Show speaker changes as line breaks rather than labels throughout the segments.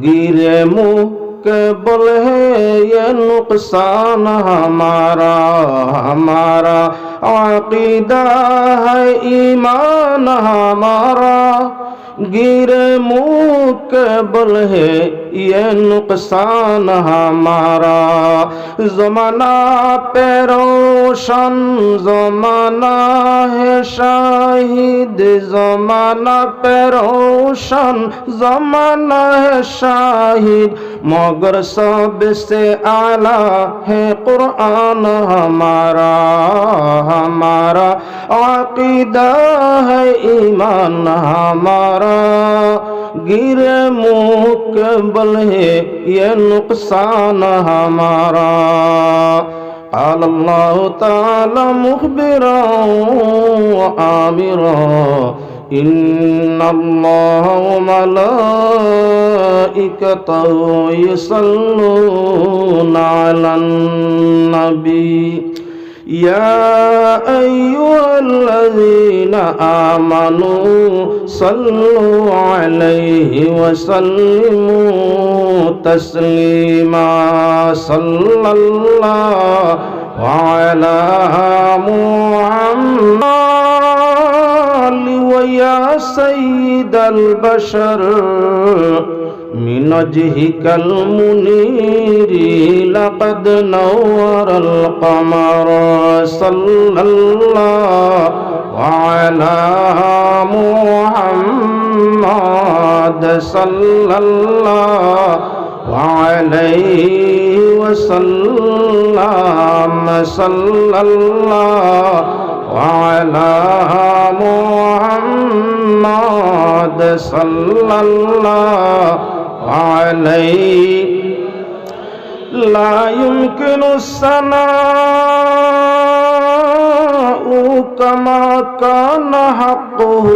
गिरे मुँह के बोले ये नुकसान हमारा हमारा अकीदा है ईमान हमारा। गिरे मुँह के बोले ये नुकसान हमारा। ज़माना पे रोशन ज़माना है शाहिद, ज़माना पे रोशन ज़माना है शाहिद, मगर सबसे आला है कुरान हमारा हमारा अकीदा है ईमान हमारा। गिरे मुँह के बल है ये नुकसान हमारा। قال الله تعالى مخبرا وآمرا إن الله وملائكته يصلون على النبي يا أيها الذين آمنوا صلوا عليه وسلموا تسليما صلى الله على محمد ويا سيد البشر من وجهك المنير لقد نور القمر صلى الله على محمد صلى الله عليه وسلم صلى الله على محمد صلى الله عليه لا يمكن الثناء كما كان حقه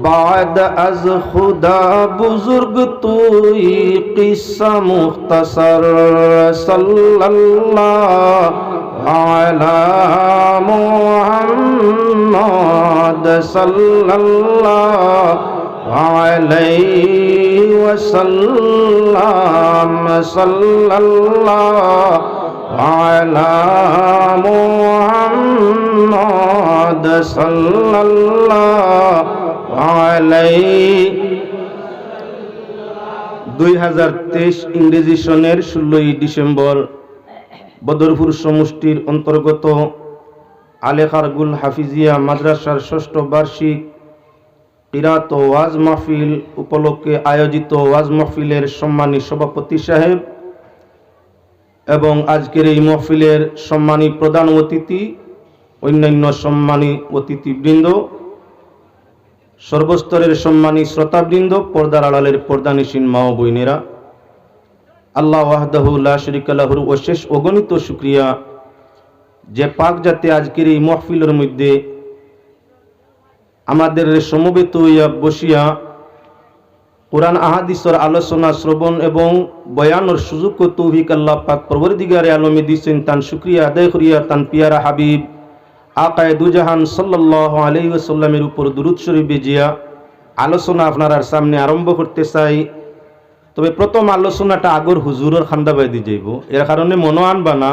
بعد از خدا بزرگ توئی قصہ مختصر صلی اللہ علی محمد صلی اللہ علیہ وسلم صلی اللہ علی محمد صلی اللہ علیہ 2023 ইংরেজি সনের 16 ডিসেম্বর বদরপুর সমষ্টির অন্তর্গত আলেখারগুল হাফিজিয়া মাদ্রাসার ষষ্ঠ বার্ষিক কিরাত ও ওয়াজ মাহফিল উপলক্ষে আয়োজিত ওয়াজ মাহফিলের সম্মানী সভাপতি সাহেব এবং আজকের এই মাহফিলের সম্মানী প্রধান অতিথি, অন্যান্য সম্মানী অতিথিবৃন্দ, সর্বস্তরের সম্মানী শ্রোতাবৃন্দ, পর্দার আড়ালের পর্দানিসীন মা ও বোনেরা, আল্লাহ ওয়াহদাহু লা শারীকা লাহুর অশেষ অগণিত শুকরিয়া যে পাক জাতি আজকের এই মাহফিলের মধ্যে আমাদের সমবেত হইয়া বসিয়া কোরআন আহাদিসের আলোচনা শ্রবণ এবং বয়ানের সুযোগ ও তৌফিক আল্লাহ পাক পরবর্তীগারে আলমে দিয়েছেন। তার শুকরিয়া আদায় করিয়া তার পিয়ারা হাবিব আকায়ে দুজাহান সাল্লাল্লাহু আলাইহি ওয়াসাল্লামের উপর দুরূদ শরীফ বেজিয়া আলোচনা আপনার সামনে আরম্ভ করতে চাই। তবে প্রথম আলোচনাটা আগর হুজুরের খান্দা বাইদি যাইব, এর কারণে মনো আনবা না,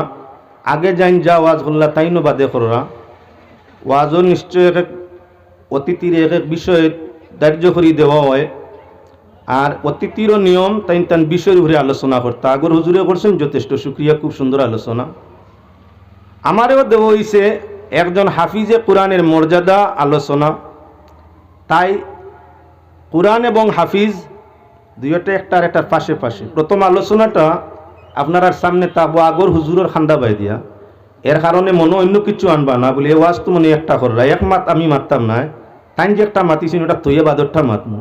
আগে যাইন যা ওয়াজ করলা তাই নো বাদে কররা। ওয়াজও নিশ্চয় এক অতিথির এক এক বিষয়ে দার্য করি দেওয়া হয়, আর অতিথিরও নিয়ম তাই তান বিষয়ের উপরে আলোচনা করতে আগর হুজুরে করছেন, যথেষ্ট শুক্রিয়া, খুব সুন্দর আলোচনা। আমারও দেওয়া হয়েছে একজন হাফিজে কোরআনের মর্যাদা আলোচনা। তাই কোরআন এবং হাফিজ দুইটা একটার একটার পাশে পাশে। প্রথম আলোচনাটা আপনার সামনে তাবো আগর হুজুরের খান্দা বাই দিয়া, এর কারণে মনে অন্য কিছু আনবা না বলে ওয়াজ তো মনে একটা কররা, এক মাত আমি মারতাম না, তাই যে একটা মাতিছেন ওটা তৈয়া বাদরটা মাতমু,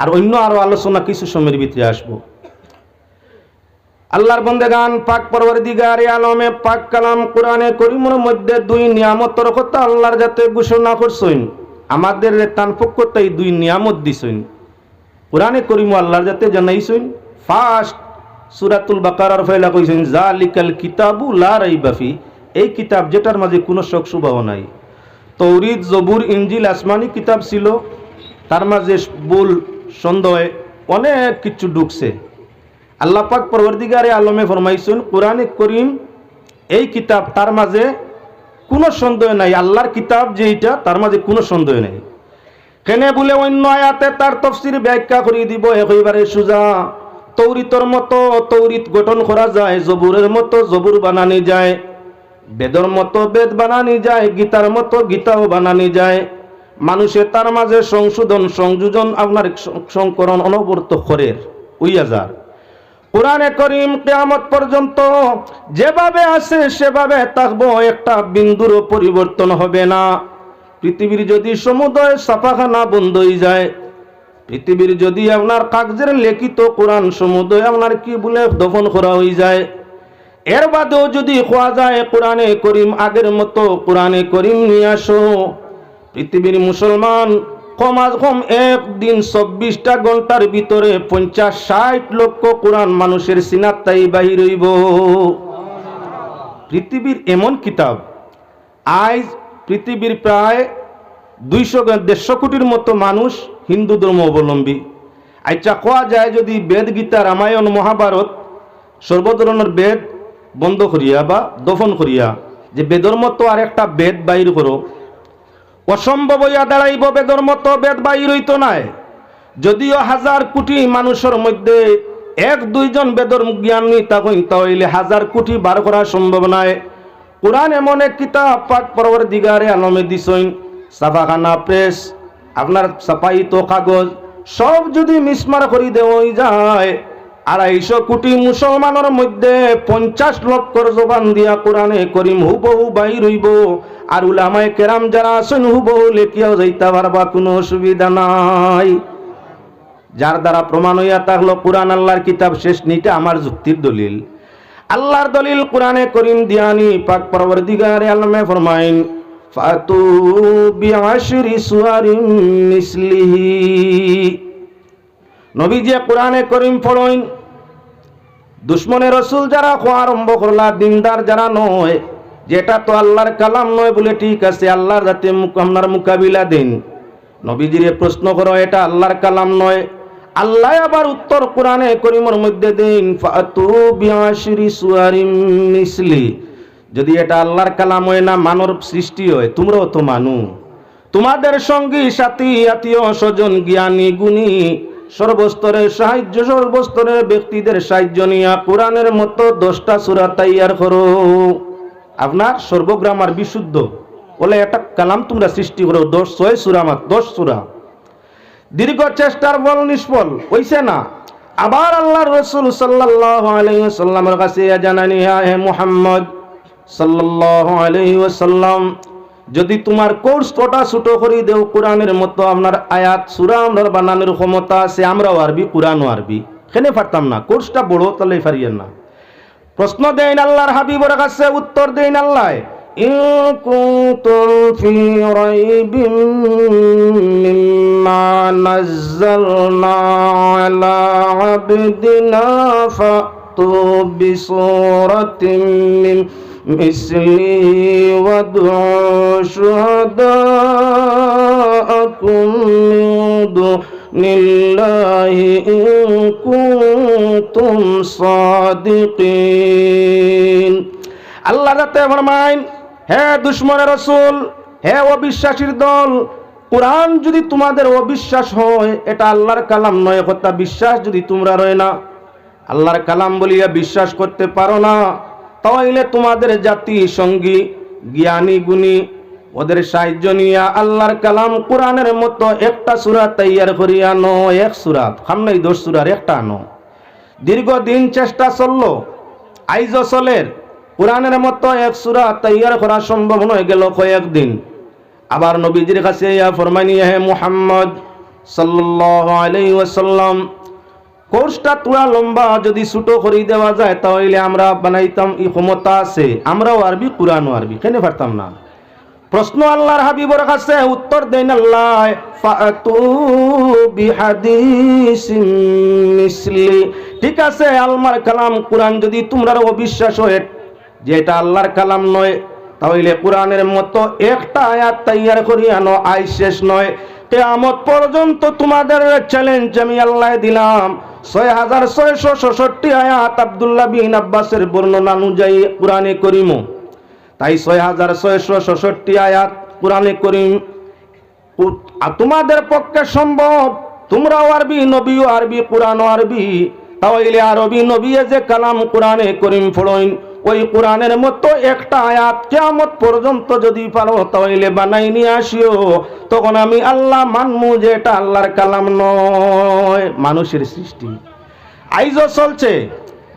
আর অন্য আরো আলোচনা কিছু সময়ের ভিতরে আসবো। আল্লাহর বন্দেগান, পাক পরওয়ারদিগারে আলমে পাক কালাম কোরআনে করিমের মধ্যে দুই নিয়ামতের কথা আল্লাহর যাতে ঘোষণা করছেন, আমাদের তান পক্ষতে এই দুই নিয়ামত দিছেন। কোরআনে করিম আল্লাহর যাতে জানাইছেন। ফার্স্ট সূরাতুল বাকারার ফয়লা কইছেন জালিকাল কিতাবু লা রাইবা ফি, এই কিতাব যেটার মাঝে কোনো শক শুবাও নাই। তৌরিত, জবুর, ইনজিল আসমানি কিতাব ছিল, তার মাঝে ভুল সন্দেহ অনেক কিছু ঢুকছে। আল্লাহ পাক পরবর্তীকারে আলমে ফরমাইছেন কোরআনে করিম এই কিতাব, তার মাঝে কোনো সন্দেহ নাই, আল্লাহর কিতাব যে এইটা তার মাঝে কোনো সন্দেহ নাই। কেনে বলে অন্য আয়াতে তার তফসির ব্যাখ্যা করিয়ে দিব একেবারে সোজা। তৌরিতর মতো তৌরিত গঠন করা যায়, জবুরের মতো জবুর বানানি যায়, বেদর মতো বেদ বানানি যায়, গীতার মতো গীতাও বানানি যায়। মানুষে তার মাঝে সংশোধন সংযোজন আপনার সংকরণ অনবরত করের উইয়া যার। কোরআনে করিম কিয়ামত পর্যন্ত যেভাবে আছে সেভাবে থাকবো, একটা বিন্দুরও পরিবর্তন হবে না। পৃথিবীর যদি সমুদয় ছাপাখানা বন্ধ হয়ে যায়, পৃথিবীর যদি আপনার কাগজের লিখিত কোরআন সমুদয় আপনার কি বলে দফন করা হয়ে যায়, এর বাদেও যদি খোয়া যায় কোরআনে করিম আগের মতো কোরআনে করিম নিয়ে আসো, পৃথিবীর মুসলমান কমাজ কম একদিন 24টা ঘন্টার ভিতরে 50-60 লক্ষ কোরআন মানুষের সিনাত তাই বাহির হইব। পৃথিবীর এমন কিতাব, আজ পৃথিবীর প্রায় 200-150 কোটির মতো মানুষ হিন্দু ধর্ম অবলম্বী। আচ্ছা কোয়া যায় যদি বেদ, গীতা, রামায়ণ, মহাভারত সর্বধরনের বেদ বন্ধ করিয়া বা দফন করিয়া যে বেদর মতো আর একটা বেদ বাইর করো, অসম্ভব হইয়া দাঁড়াইব। বেদর মতো বেদ বাইর হইতো নাই। যদিও 1000 কোটি মানুষের মধ্যে 1-2 জন বেদর জ্ঞানী তখন তাহলে 1000 কোটি বার করা সম্ভব নয়। কোরআন এমন এক কিতাব পাক পরবর্তীকারে আলমে দিছেন, ছাপাখানা প্রেস আপনার ছাপায়িত কাগজ সব যদি মিসমার করে দেওয়া যায়, 250 কোটি মুসলমানের মধ্যে 50 লক্ষর জবান দিয়া কোরআনে করিম হুবহু বাইর হইব। আর উলামায়ে কেরাম যারা আছেন হুবহু লেখিয়াও যাইতে পারবা, কোনো অসুবিধা নাই। যার দ্বারা প্রমাণ হইয়া থাকলো কোরআন আল্লাহর কিতাব শেষ নিটা আমার যুক্তির দলিল। আল্লাহর দলিল কোরআনে করিম দিয়ানি পাক পরবর্তীকারে আলমে ফরমাইন ফাতু বিআশরি সুয়ারিন মিসলিহি। নবী যে কোরআনে করিম পড়েন, দুশ্মনের রসুল যারা খোয়া আরম্ভ করলা, দিনদার যারা নয়, যেটা তো আল্লাহর কালাম নয় বলে ঠিক আছে আল্লাহর যাতে আপনার মোকাবিলা দিন। নবীজিরে প্রশ্ন করো এটা আল্লাহর কালাম নয়, আল্লাহ আবার উত্তর কোরআনে করিমের মধ্যে দিন ফাতু বিআশরি সুয়ারিন মিসলি। যদি এটা আল্লাহর কালাম হয় না, মানব সৃষ্টি হয়, তোমরাও তো মানু, তোমাদের সঙ্গী সাথী আত্মীয় স্বজন জ্ঞানী গুণী সর্বস্তরের সাহায্য, সর্বস্তরের ব্যক্তিদের সাহায্য নিয়ে কোরআনের মতো 10টা সূরা তৈয়ার করো। আপনার সর্বগ্রামার বিশুদ্ধ বলে একটা কালাম তোমরা সৃষ্টি করো, 6 সূরা, মাত্র 10 সূরা। দীর্ঘ চেষ্টার বল নিষ্ফল হইছে না। আবার আল্লাহর রাসূল সাল্লাল্লাহু আলাইহি ওয়াসাল্লামের কাছে জানানি, হে মুহাম্মদ সাল্লাল্লাহু আলাইহি ওয়াসাল্লাম, যদি তোমার কোর্স কটা ছোট করে দেও কোরআনের মতো আপনার আয়াত সূরা আমরা বানানোর ক্ষমতা আছে, আমরাও আরবি কোরআনও আরবি, কেন পারতাম না? কোর্সটা বড় তাহলে পারিয়েন না। প্রশ্ন দেন আল্লাহর হাবিবের কাছে, উত্তর দেন আল্লাহ ইন কুনতুম ফি রাইবিন মিম্মা নাযালনা আলা আবদিনা ফাতু বিসূরাতিন মিন মিসলিহি ওয়াদউ শুহাদাআকুম মিন দুনিল্লাহি ইন কুনতুম সাদিকিন। আল্লাহ রাতে ফরমাইন, হে দুশমনের রাসূল, হে অবিশ্বাসীর দল, কোরআন যদি তোমাদের অবিশ্বাস হয়, এটা আল্লাহর কালাম নয়, কথা বিশ্বাস যদি তোমরা রয় না, আল্লাহর কালাম বলিয়া বিশ্বাস করতে পারো না, তাহলে তোমাদের জাতি সঙ্গী জ্ঞানী গুণী ওদের সাহায্য নিয়া আল্লাহর কালাম কোরআনের মতো একটা সূরা তৈয়ার করিয়া আনো। 1 সূরা খামনাই 10 সূরার একটা আনো। দীর্ঘদিন চেষ্টা চললো, আইজও চলের কোরআনের মতো 1 সূরা তৈয়ার করা সম্ভব নয়, গেল কয়েকদিন। আবার নবীজির কাছে ইয়া ফরমানি, হে মুহাম্মদ সাল্লাল্লাহু আলাইহি ওয়াসাল্লাম, কোর্সটা তোরা লম্বা যদি ছোট করে দেওয়া যায় তাহলে আমরা বানাইতাম, এই ক্ষমতা আছে, আমরাও আরবি কোরআনও আরবি, কেন পারতাম না? প্রশ্ন আল্লাহর হাবিবের কাছে, উত্তর দেন আল্লাহ ফাতু বিহাদিসিন মিসলি। ঠিক আছে, আল্লাহর কালাম কোরআন যদি তোমরা অবিশ্বাস হয় যে এটা আল্লাহর কালাম নয়, তাহলে কোরআনের মতো একটা আয়াত তৈয়ার করি আনো, আই শেষ নয়, কিয়ামত পর্যন্ত তোমাদের চ্যালেঞ্জ আমি আল্লাহ দিলাম। 6666 আয়াত আব্দুল্লাহ বিন আব্বাসের বর্ণনা অনুযায়ী কুরআনে করিম। তাই 6666 আয়াত কুরআনে করিম তোমাদের পক্ষে সম্ভব। তোমরাও আরবি, নবীও আরবি, কুরআনও আরবি, তাহলে আরবি নবী যে কালাম কুরআনে করিম পড়েন, ওই কোরআনের মতো একটা আয়াত কিয়ামত পর্যন্ত যদি পারো তাহলে বানাই নিয়ে আসিও। তখন আমি আল্লাহ মানমু যে এটা আল্লাহর কালাম নয়, মানুষের সৃষ্টি। আইজও চলছে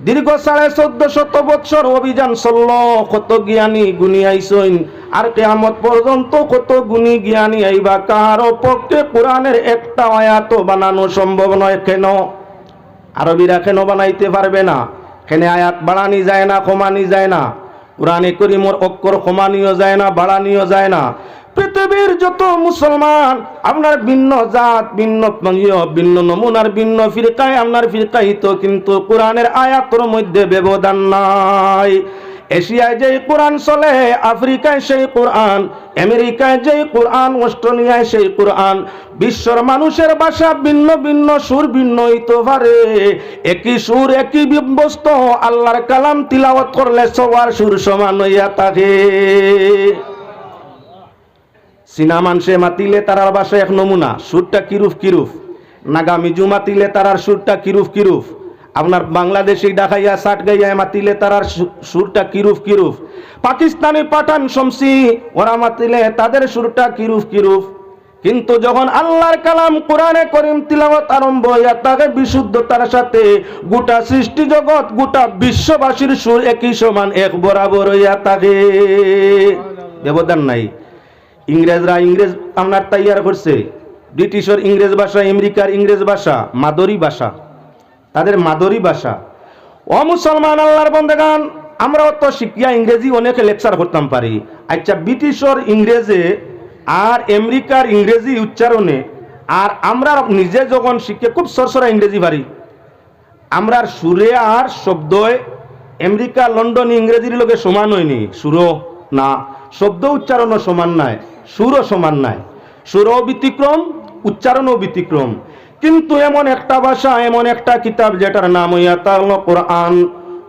দীর্ঘ 1450 বছর অভিযান চলল, কত জ্ঞানী গুণী আইসইন, আর কিয়ামত পর্যন্ত কত গুণী জ্ঞানী আইবা, কারো পক্ষে কোরআনের একটা আয়াত বানানো সম্ভব নয়। কেন? আরবিরা কেন বানাইতে পারবে না? কেন আয়াত বাড়ানি যায় না, কমানি যায় না? কোরআনে করিমর অক্ষর কমানিও যায় না, বাড়ানিও যায় না। পৃথিবীর যত মুসলমান আপনার ভিন্ন জাত, ভিন্ন নমুনার, ভিন্ন ফিরকায় আপনার ফিরকাই তো, কিন্তু কোরআনের আয়াতের মধ্যে ব্যবধান নাই। এশিয়ায় যেই কোরআন চলে, আফ্রিকায় সেই কোরআন, আমেরিকায় যেই কোরআন, অস্ট্রেলিয়ায় সেই কোরআন। বিশ্বর মানুষের ভাষা ভিন্ন ভিন্ন, সুর ভিন্ন হইতে পারে, একই সুর একই বস্ত আল্লাহর কালাম তিলাওয়াত করলে সবার সুর সমান হইয়া থাকে। চীনা মানুষে মাতিলে তারার ভাষা এক নমুনা, সুরটা কিরুফ কিরুফ। নাগামিজু মাতিলে তারার সুরটা কিরুফ কিরুফ। আপনার বাংলাদেশি ডাকাইয়া সাট গাইয়া মাতিলে তারার সুরটা কিরুফ কিরুফ। পাকিস্তানি পাঠান শমসি ওরা মাতিলে তাদের সুরটা কিরুফ কিরুফ। কিন্তু যখন আল্লাহর কালাম কোরআনে করিম তিলাওয়াত আরম্ভ হইয়া থাকে বিশুদ্ধতার সাথে, গোটা সৃষ্টি জগৎ, গোটা বিশ্ববাসীর সুর একই সমান, এক বরাবর হইয়া থাকে, ব্যবধান নাই। ইংরেজরা ইংরেজ আপনার তৈয়ার করছে, ব্রিটিশের ইংরেজ ভাষা, আমেরিকার ইংরেজ ভাষা মাদরি ভাষা, তাদের মাদরি ভাষা। ও মুসলমান আল্লাহর বন্দেগান, আমরাও তো শিখিয়া ইংরেজি অনেকে লেকচার করতাম পারি। আচ্ছা, ব্রিটিশের ইংরেজে আর আমেরিকার ইংরেজি উচ্চারণে আর আমরা নিজে যখন শিখে খুব সরসরা ইংরেজি পারি, আমরার সুরে আর শব্দয় আমেরিকা লন্ডন ইংরেজির লোকে সমান হয়নি। সুরও না, শব্দ উচ্চারণও সমান নাই, সুরও সমান নাই। সুরও ব্যতিক্রম, উচ্চারণও ব্যতিক্রম। কিন্তু এমন একটা ভাষা, এমন একটা কিতাব যেটার নাম হইয়া তাআলা কোরআন,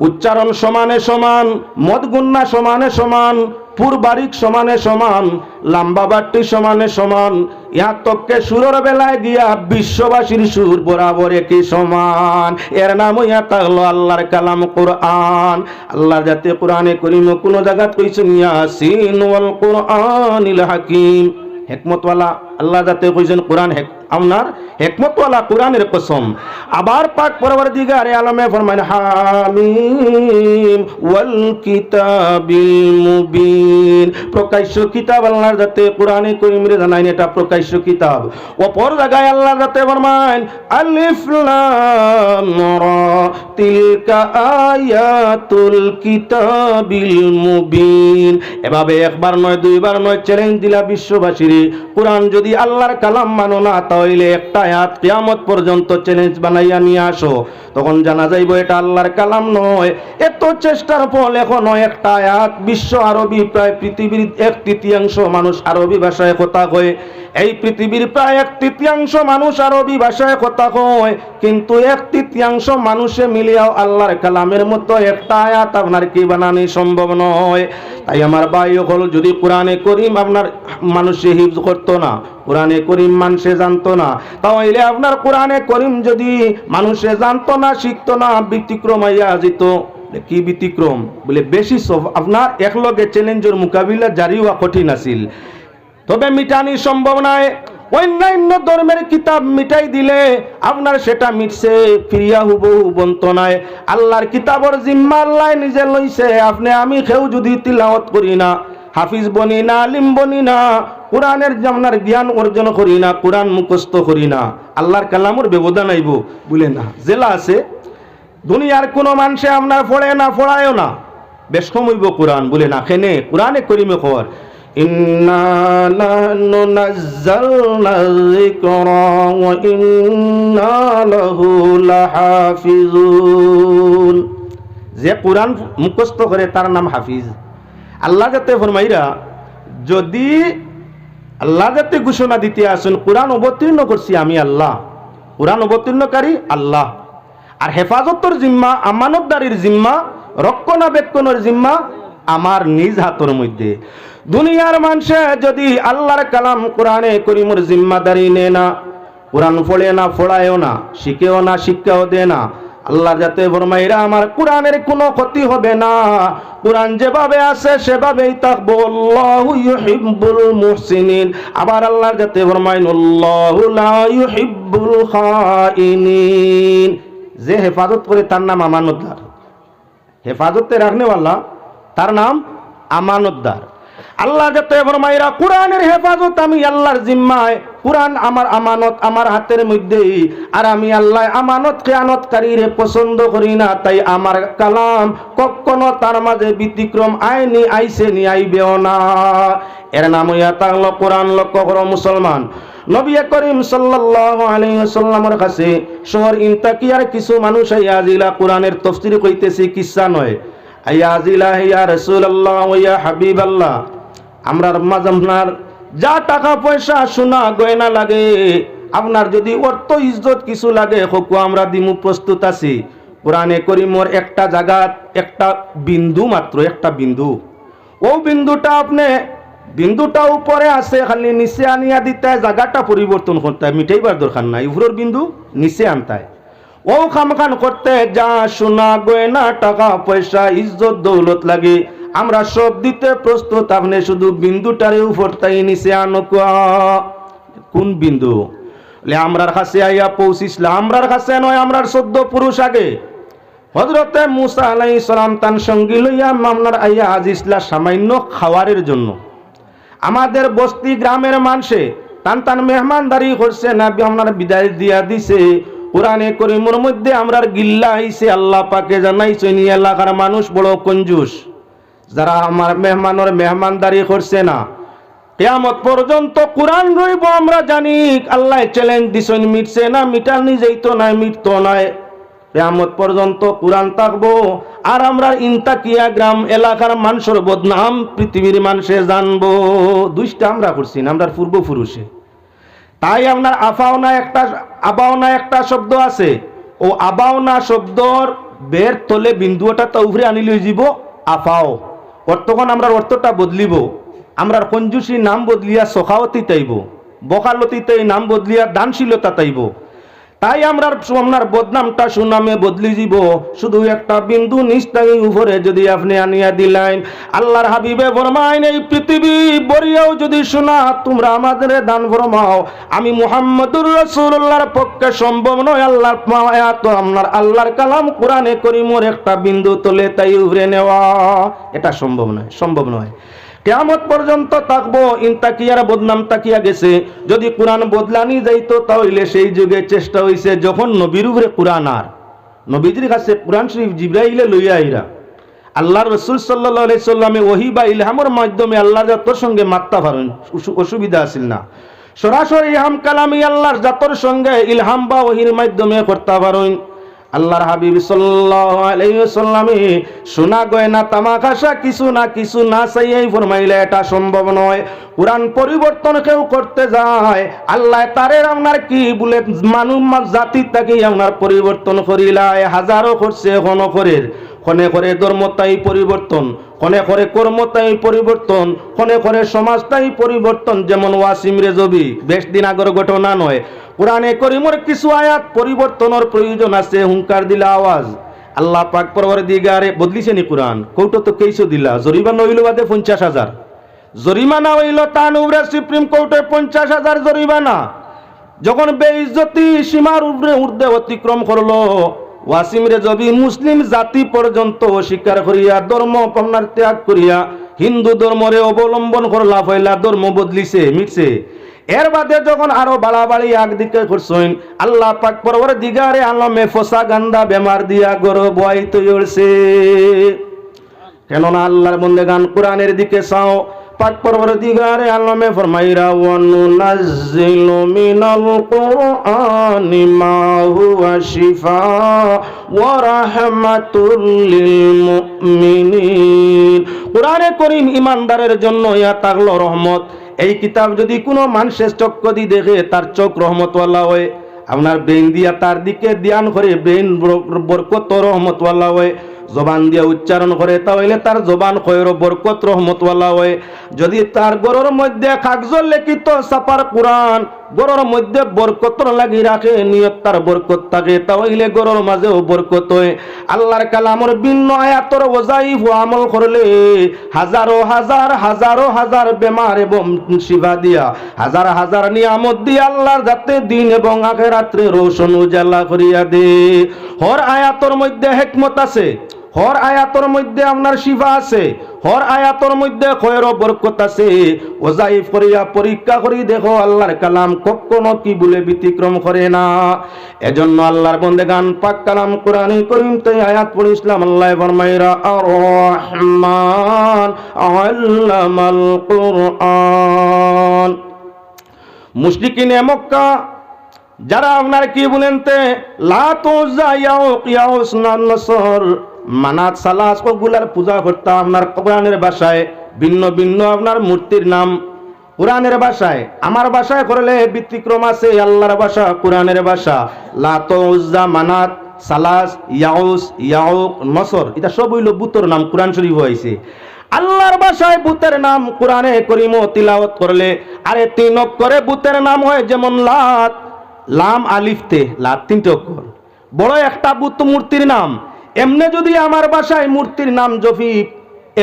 উচ্চারণ সমানে সমান, মদগুন্না সমানে সমান, পুরবারিক সমানে সমান, লম্বা বাট্টি সমানে সমান, ইহা তককে সুরের বেলায় গিয়া বিশ্ববাসীর সুর বরাবর একই সমান। এর নাম হইয়া তাআলা আল্লাহর কালাম কোরআন। আল্লাহ যাতে কোরআনে করিম কোন জায়গাত কইছেন ইয়াসিন ওয়াল কোরআনিল হাকিম, হিকমতওয়ালা আল্লাহ যাতে কইছেন কোরআন আপনার হিকমতওয়ালা কোরআনের কসম। আবার পাক পরওয়ারদিগারে আলমে ফরমান হামিম ওয়াল কিতাবিল মুবিন, প্রকাশ্য কিতাব আল্লাহর যাতে কোরআনে করিমে জানাই এটা প্রকাশ্য কিতাব। অপর জায়গায় আল্লাহ যাতে ফরমান আলিফ লাম রা তিলকা আয়াতুল কিতাবিল মুবিন। এভাবে একবার নয়, দুইবার নয়, চ্যালেঞ্জ দিলা বিশ্ববাসীর, কোরআন যদি আল্লাহর কালাম মানো না তাহলে একটা আয়াত কিয়ামত পর্যন্ত চ্যালেঞ্জ বানাইয়া নিয়ে আসো, তখন জানা যাইব এটা আল্লাহর কালাম নয়। এত চেষ্টার ফল এখনো একটা আয়াত বিশ্ব আরবি, প্রায় পৃথিবীর 1/3 মানুষ আরবি ভাষায় কথা কয়। এই পৃথিবীর প্রায় 1/3 মানুষ আরবি ভাষায় কথা কয়, কিন্তু 1/3 মানুষে মিলিয়াও আল্লাহর কালামের মতো একটা আয়াত আপনার কি বানানি সম্ভব নয়। তাই আমার ভাই হল, যদি কোরআনে করিম আপনার মানুষে হিফজ করতো না, কোরআনে করিম মানুষে জানতো না, তাহলে আপনার কোরআনে করিম যদি মানুষে জানতো না, শিখতো না, ব্যতিক্রম হইয়া যেত। কি ব্যতিক্রম বলে বেশি সব আপনার একলগে চ্যালেঞ্জের মোকাবিলা জারি হওয়া কঠিন আছিল, তবে মিটানি সম্ভব নয়। অন্যান্য ধর্মের কিতাব মিটাই দিলে আপনার সেটা মিটছে, ফিরিয়া হুবহু বন্ত নাই। আল্লাহর কিতাবর জিম্মা আল্লাহ নিজে লইছে। আপনি আমি কেউ যদি তিলাওয়াত করি না, হাফিজ বনি না, আলিম বনি না, কোরআনের আপনার জ্ঞান অর্জন করি না, কোরআন মুখস্থ করি না, আল্লাহর কালামর ব্যবধান আইব বলে না। জেলা আছে দুনিয়ার কোনো মানুষে আপনার পড়ে না, পড়ায়ও না, বেশ কম হইব কোরআন বলে না। কেনে কোরআনে করিমে খবর ইন্না নাহনু নাযালনা যিকরা ওয়া ইন্না লাহু লাহাফিজুন। যে কোরআন মুখস্থ করে তার নাম হাফিজ। আল্লাহ যাতে ফরমাইরা, যদি আল্লাহ যাতে ঘোষণা দিতে আসেন কোরআন অবতীর্ণ করছি আমি আল্লাহ, কোরআন অবতীর্ণকারী আল্লাহ। আর হেফাজতর জিম্মা, আমানতদারির জিম্মা, রক্ষণাবেক্ষণের জিম্মা আমার নিজ হাতের মধ্যে। দুনিয়ার মানুষে যদি আল্লাহর কালাম কোরআনে করিমের জিম্মাদারি নেয় না, কোরআন পড়ে না, পড়ায়ও না, শিখেও না, শিক্ষাও দেয় না, আল্লাহ যাতে ফরমাইরা আমার কোরআনের কোনো ক্ষতি হবে না, কোরআন যেভাবে আছে সেভাবেই থাকবো। আল্লাহু ইউহিব্বুল মুহসিনিন। আবার আল্লাহ যাতে ফরমাইন আল্লাহু লা ইউহিব্বুল খাইনিন। যে হেফাজত করে তার নাম আমানতদার। হেফাজতে রাখনেওয়ালা তার নাম আমানতদার। আল্লাহ যাতে ফরমাইরা কোরআনের হেফাজত আমি আল্লাহর জিম্মায়, কোরআন আমার আমানত, আমার হাতের মধ্যেই, আর আমি আল্লাহ আমানত খেয়ানতকারীরে পছন্দ করি না, তাই আমার কালাম কখনো তার মাঝে ব্যতিক্রম আইনি, আইসে নি, আইবেও না। এর নাম হইয়া তাহলে কোরআন। লক্ষ্য করো মুসলমান, নবী করিম সাল্লাল্লাহু আলাইহি ওয়াসাল্লামের কাছে শহর ইনতাকিয়ার কিছু মানুষ আইয়াজিলা কোরআনের তাফসীর কইতেছি, কিচ্ছা নয়। আইয়াজিলা ইয়া রাসূলুল্লাহ ইয়া হাবিবাল্লাহ, আমরার মাঝামনার যা টাকা পয়সা সোনা গয়না লাগে, আপনার যদি অর্থ ইজ্জত কিছু লাগে হকু আমরা দিমু, প্রস্তুত আছি। কোরআনে করিমর একটা জায়গা, একটা বিন্দু মাত্র, একটা বিন্দু, ও বিন্দুটা আপনি, বিন্দুটা উপরে আছে, খালি নিচে আনিয়া দিতে জায়গাটা পরিবর্তন করতে হয়, মিটাইবার দরকার নাই, উপরের বিন্দু নিচে আনতায়। ও খামখান করতে যা সোনা গয়না টাকা পয়সা ইজ্জত দৌলত লাগে আমরা সব দিতে প্রস্তুত, আপনি শুধু বিন্দুটারে উপর তাই নিচে আনো। কোন বিন্দু? আমরার কাছে আইয়া পৌঁছিসলা, আমরার কাছে নয়, আমরার 14 পুরুষ আগে হযরতে মুসা আলাইহিস সালাম তান সঙ্গী লইয়া মামলার আইয়া আজিসলা সামান্য খাওয়ারের জন্য। আমাদের বস্তি গ্রামের মানুষে টান টান মেহমানদারি করছে, নবী আপনার বিদায় দিয়া দিছে। কোরআনে করিমের মধ্যে আমরার গিল্লা আইছে, আল্লাহ পাকে জানাইছেন এলাকার মানুষ বড় কঞ্জুস, যারা আমার মেহমানের মেহমানদারি করছে না, কিয়ামত পর্যন্ত কোরআন রইব আমরা জানি। আল্লাহ চ্যালেঞ্জ দিছেন, মিটছে না, মিটানি যাইতো না, মিটতো নাই, কিয়ামত পর্যন্ত কোরআন থাকবো। আর আমরা ইনতাকিয়া গ্রাম এলাকার মানুষের বদনাম পৃথিবীর মানুষে জানবো। দুইটা আমরা করছি না, আমরা পূর্বপুরুষে। তাই আপনার আফাওনা একটা, আবাওনা একটা শব্দ আছে, ও আবাওনা শব্দর বের তলে বিন্দুটা তো উপরে আনি লই যাব আফাও। অর্থখন আমরা অর্থটা বদলিব, আমরা কঞ্জুসি নাম বদলিয়া সখাওতি তাইব, বকালতিতে নাম বদলিয়া দানশীলতা তাইব। তাই আমরা আপনার বদনামটা সুনামে বদলি দিব, শুধু একটা বিন্দু নিস্তাই উপরে যদি আপনি আনিয়া দিলেন। আল্লাহর হাবিবে ফরমাইন এই পৃথিবী বরিয়াও যদি শোনা তোমরা আমাদের দান ফরমাও, আমি মুহাম্মদুর রাসূলুল্লাহর পক্ষে সম্ভব নয় আল্লাহর আয়াত আপনার আল্লাহর কালাম কোরআনে করিমের একটা বিন্দু তোলে তাই উপরে নেওয়া, এটা সম্ভব নয়, সম্ভব নয়। কিয়ামত পর্যন্ত থাকবো। ইনতাকিয়ার বদনাম তাকিয়া গেছে। যদি কোরআন বদলানি যাইতো তাহলে সেই যুগে চেষ্টা হইছে যখন নবীর উপরে কোরআন, আর নবীজির কাছে কোরআন শরীফ জিবরাইলে লইয়া আইরা আল্লাহর রাসূল সাল্লাল্লাহু আলাইহি সাল্লামে ওহী বা ইলহামের মাধ্যমে আল্লাহর জাতর সঙ্গে মাত্তা পারেন, অসুবিধা আছিল না। সরাসরি ইলহাম কালামি আল্লাহর জাতর সঙ্গে ইলহাম বা ওহীর মাধ্যমে করতে পারেন। আল্লাহর হাবিব সাল্লাল্লাহু আলাইহি ওয়াসাল্লামে সোনা গয়না তামাকাশা কিছু না চাইয়াই ফরমাইলে এটা সম্ভব নয়। কোরআন পরিবর্তন কেউ করতে যায়, আল্লাহ তারে আপনার কি বলে মানুষ জাতি তাকে আপনার পরিবর্তন করিলায়, হাজারো করছে এখনো করে, ক্ষণে করে ধর্মতাই পরিবর্তন, ক্ষণে করে কর্মতাই পরিবর্তন, ক্ষণে করে সমাজটাই পরিবর্তন। যেমন ওয়াসিম রেজবি, বেশ দিন আগের ঘটনা নয়, কোরআনে করিমের কিছু আয়াত পরিবর্তনের প্রয়োজন আছে, হুঙ্কার দিলা আওয়াজ। আল্লাহ পাক পরওয়ারদিগারে বদলিছে নি কোরআন, কৌটো তো কেইছো দিলা, জরিমানা হইল বাদে 50,000, জরিমানা হইল তানুরে সুপ্রিম কোর্টে 50,000 জরিমানা। যখন বেইজ্জতি সীমার উপরে ঊর্ধ্বে অতিক্রম করলো, ওয়াসিম রেজবি মুসলিম জাতি পর্যন্ত অস্বীকার করিয়া ধর্ম আপনার ত্যাগ করিয়া হিন্দু ধর্মরে অবলম্বন করলা, পয়লা ধর্ম বদলিছে, মিটছে। এর বাদে যখন আরো বাড়াবাড়ি একদিকে করছেন, আল্লাহ পাক পরওয়ারদিগারে আলমে ফসা গান্দা বেমার দিয়া গরব বয়াইতে উঠছে। কেননা আল্লাহর বন্দেগান কোরআনের দিকে চাও, পাক পরওয়ারদিগারে আলমে ফরমাইরা ওয়ানুনাজ্জিলু মিনাল কুরআনি মা হুয়া শিফা ওয়া রাহমাতুল লিল মুমিনিন। কোরআনে করিম ইমানদারের জন্য ইয়া থাকলো রহমত, এই কিতাব যদি কোনো মানুষের চক্ষু দিয়ে দেখে তার চোখ রহমতওয়ালা হয়, আপনার ব্রেন দিয়া তার দিকে ধ্যান করে ব্রেন বরকত রহমতওয়ালা হয়, জবান দিয়া উচ্চারণ করে তাহলে তার জবান খয়ের বরকত রহমতওয়ালা হয়। যদি তার গরর মধ্যে কাগজল লিখিত সাপার কোরআন গরর মধ্যে বরকত লাগি রাখে, নিয়ত তার বরকত থাকে, তাহলে গরর মাঝেও বরকত হয়। আল্লাহর কালামর ভিন্ন আয়াতর ওয়াজাইফ আমল করলে হাজারো হাজার হাজারো হাজার বেমার এবং শিফা দিয়া হাজার হাজার নিয়ামত দিয়ে আল্লাহর যাতে দিন এবং আখিরাতে রোশন উজালা করিয়া দে। হর আয়াতর মধ্যে হিকমত আছে, হর আয়াতর মধ্যে আপনার শিফা আছে, হর আয়াতর মধ্যে খয়ের বরকত আছে। ওয়াজাইফ করিয়া পরীক্ষা করি দেখো আল্লাহর কালাম কখনো কি বলে ব্যতিক্রম করে না। এজন্য আল্লাহর বন্দেগান পাক কালাম কোরআনে করিম তে আয়াত পড়িছিলাম। আল্লাহ ফরমাইরা আর রহমান আল্লামাল কুরআন। মুশরিকিনে মক্কা যারা আপনার কি বলেন তে লাত উজ্জা ইয়াউক ইয়াউস নাসর মানাত সালাস ওগুলার পূজা করতে আপনার কোরআনের ভাষায় ভিন্ন ভিন্ন আপনার মূর্তির নাম কোরআনের ভাষায়, আমার ভাষায় করলে ব্যতিক্রম আছে। আল্লাহর ভাষা কোরআনের ভাষা লাত উজ্জা মানাত সালাস ইয়াউস ইয়াউক নসর এটা সব হইল বুতর নাম, কোরআন শরীফ হয়েছে। আল্লাহর ভাষায় বুতের নাম কোরআনে করিম তিলাওয়াত করলে আরে 3 অক্ষরে বুতের নাম হয়, যেমন লাত লাম আলিফ তে লাত 3 অক্ষর, বড় একটা বুত মূর্তির নাম। এমনি যদি আমার ভাষায় মূর্তির নাম জফি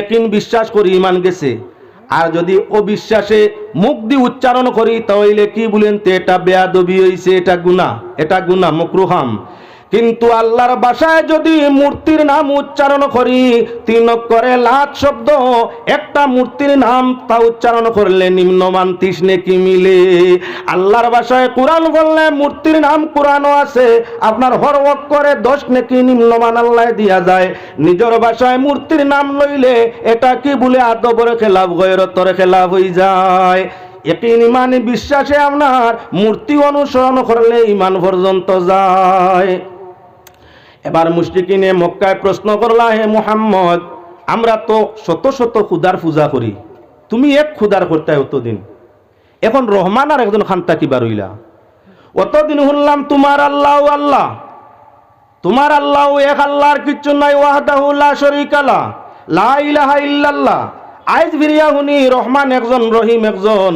একিন বিশ্বাস করি ইমান গেছে, আর যদি অবিশ্বাসে মুখ দিয়ে উচ্চারণ করি তাহলে কি বলেন তে এটা বেয়াদবি হইছে, এটা গুনাহ মাকরুহাম। কিন্তু আল্লাহর ভাষায় যদি মূর্তির নাম উচ্চারণ করি 3 অক্ষরে লাত শব্দ একটা মূর্তির নাম তা উচ্চারণ করলে নিম্নমান 30 নেকি মিলে। আল্লাহর ভাষায় কোরআন বললে মূর্তির নাম কোরআনও আছে, আপনার হর অক্ষরে 10 নেকি নিম্নমান আল্লাহ দিয়া যায়। নিজের ভাষায় মূর্তির নাম লইলে এটা কি বলে আদবের খেলাফ গয়রতের খেলাফ হয়ে যায়। ইয়াকিন ইমান বিশ্বাসে আপনার মূর্তি অনুসরণ করলে ইমান পর্যন্ত যায়। এবার মুশরিকিনে মক্কায় প্রশ্ন করলা, হে মুহাম্মদ আমরা তো শত শত খুদার পূজা করি, তুমি এক খুদার করতে অতদিন, এখন রহমান আর একজন খান্তা কিবা রইলা। অতদিন শুনলাম তোমার আল্লাহ আল্লাহ, তোমার আল্লাহ এক, আল্লাহর কিচ্ছু নাই, ওয়াহদাহু লা শারীকা লা, লা ইলাহা ইল্লাল্লাহ। আইজ ফিরিয়া শুনি রহমান একজন, রহিম একজন,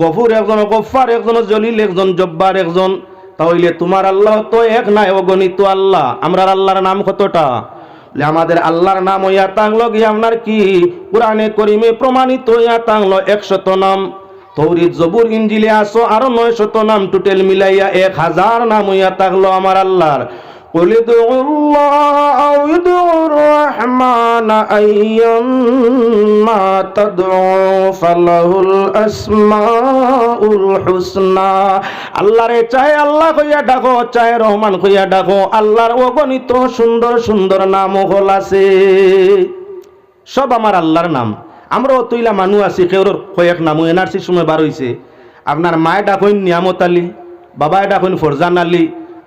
গফুর একজন, গফফার একজন, জলিল একজন, জব্বার একজন, তাহলে তোমার আল্লাহ তো এক নাই, অগণিত আল্লাহ। আমরার আল্লাহর নাম কতটা? আমাদের আল্লাহর নাম হইয়া তাংলো গিয়ে আপনার কি কোরআনে করিমে প্রমাণিত হইয়া তাংলো 100 নাম, তৌরিত জবুর ইনজিলে আসো আরো 900 নাম, টোটাল মিলাইয়া 1000 নাম হইয়া তাগলো আমার আল্লাহর। قل ادعوا الله أو ادعوا الرحمن أيما تدعوا فله الأسماء الحسنى। আল্লাহরে চাহে আল্লাহ কইয়া ডাকো, চাহে রহমান কইয়া ডাকো, আল্লাহর অগণিত সুন্দর সুন্দর নাম হল আছে, সব আমার আল্লাহর নাম। আমরা অতইলা মানুষ আছি, কেউর কয়েক নাম এনআরসির সময় বার হইছে। আপনার মায়ে ডাকইন নিয়ামত আলী, বাবায় ডাকইন ফরজান আলী,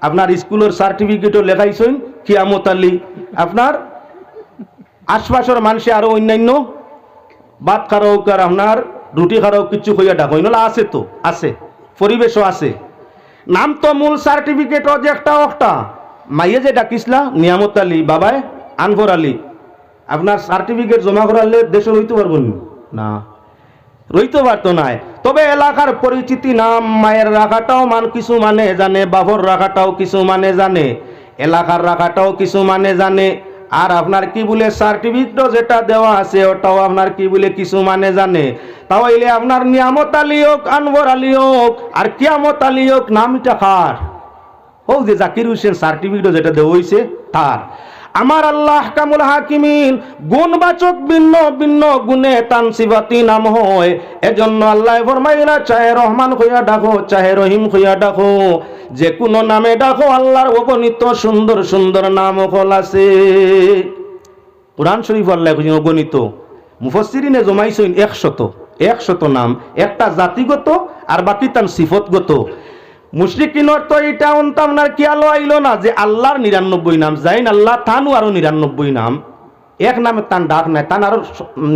আপনার স্কুলের সার্টিফিকেটও লেখাইছেন কিয়ামত আলী, আপনার আশপাশের মানুষে আরো অন্যান্য ভাত খারাও আর আপনার রুটি খারাও কিছু হইয়া ডাকই নলা আছে, তো আছে, পরিবেশও আছে। নাম তো মূল সার্টিফিকেটও যে একটা মাইয়ে যে ডাকিসলা নিয়ামত আলী, বাবায় আনভর আলী, আপনার সার্টিফিকেট জমা করালে দেশে রইতে পারবেন না, রইতে পারতো না। তবে এলাকার পরিচিতি নাম মায়ের রাখাটাও কিছু মানে জানে, বাবর রাখাটাও কিছু মানে জানে, এলাকার রাখাটাও কিছু মানে জানে, আর আপনার কি বলে সার্টিফিকেটও যেটা দেওয়া আছে ওটাও আপনার কি বলে কিছু মানে জানে। তাহলে আপনার নিয়ামত আলী হোক, আনবর আলী হোক, আর কিয়ামত আলী হোক, নামটা কার? হোক যে জাকির হোসেন সার্টিফিকেটও যেটা দেওয়া হয়েছে তার। আমার আল্লাহ কামুল হাকিমিন গুণবাচক ভিন্ন ভিন্ন গুণে তানসিবাতি নাম হয়। এজন্য আল্লাহ ফরমাইনা চাহে রহমান হইয়া ডাকো, চাহে রহিম হইয়া ডাকো, যে কোনো নামে ডাকো, আল্লাহর অগণিত সুন্দর সুন্দর নাম হল আছে। কুরআন শরীফ আল্লাহ অগণিত, মুফাসসিরিনে জমাইছেন 100 নাম, একটা জাতিগত আর বাকি তার সিফতগত। মুশরিকিনর তো এটা আপনার কি আলো আইলো না যে আল্লাহর 99 নাম, যাইন আল্লাহ তানও আরো 99 নাম, এক নামে তান ডাক নাই, তান আরো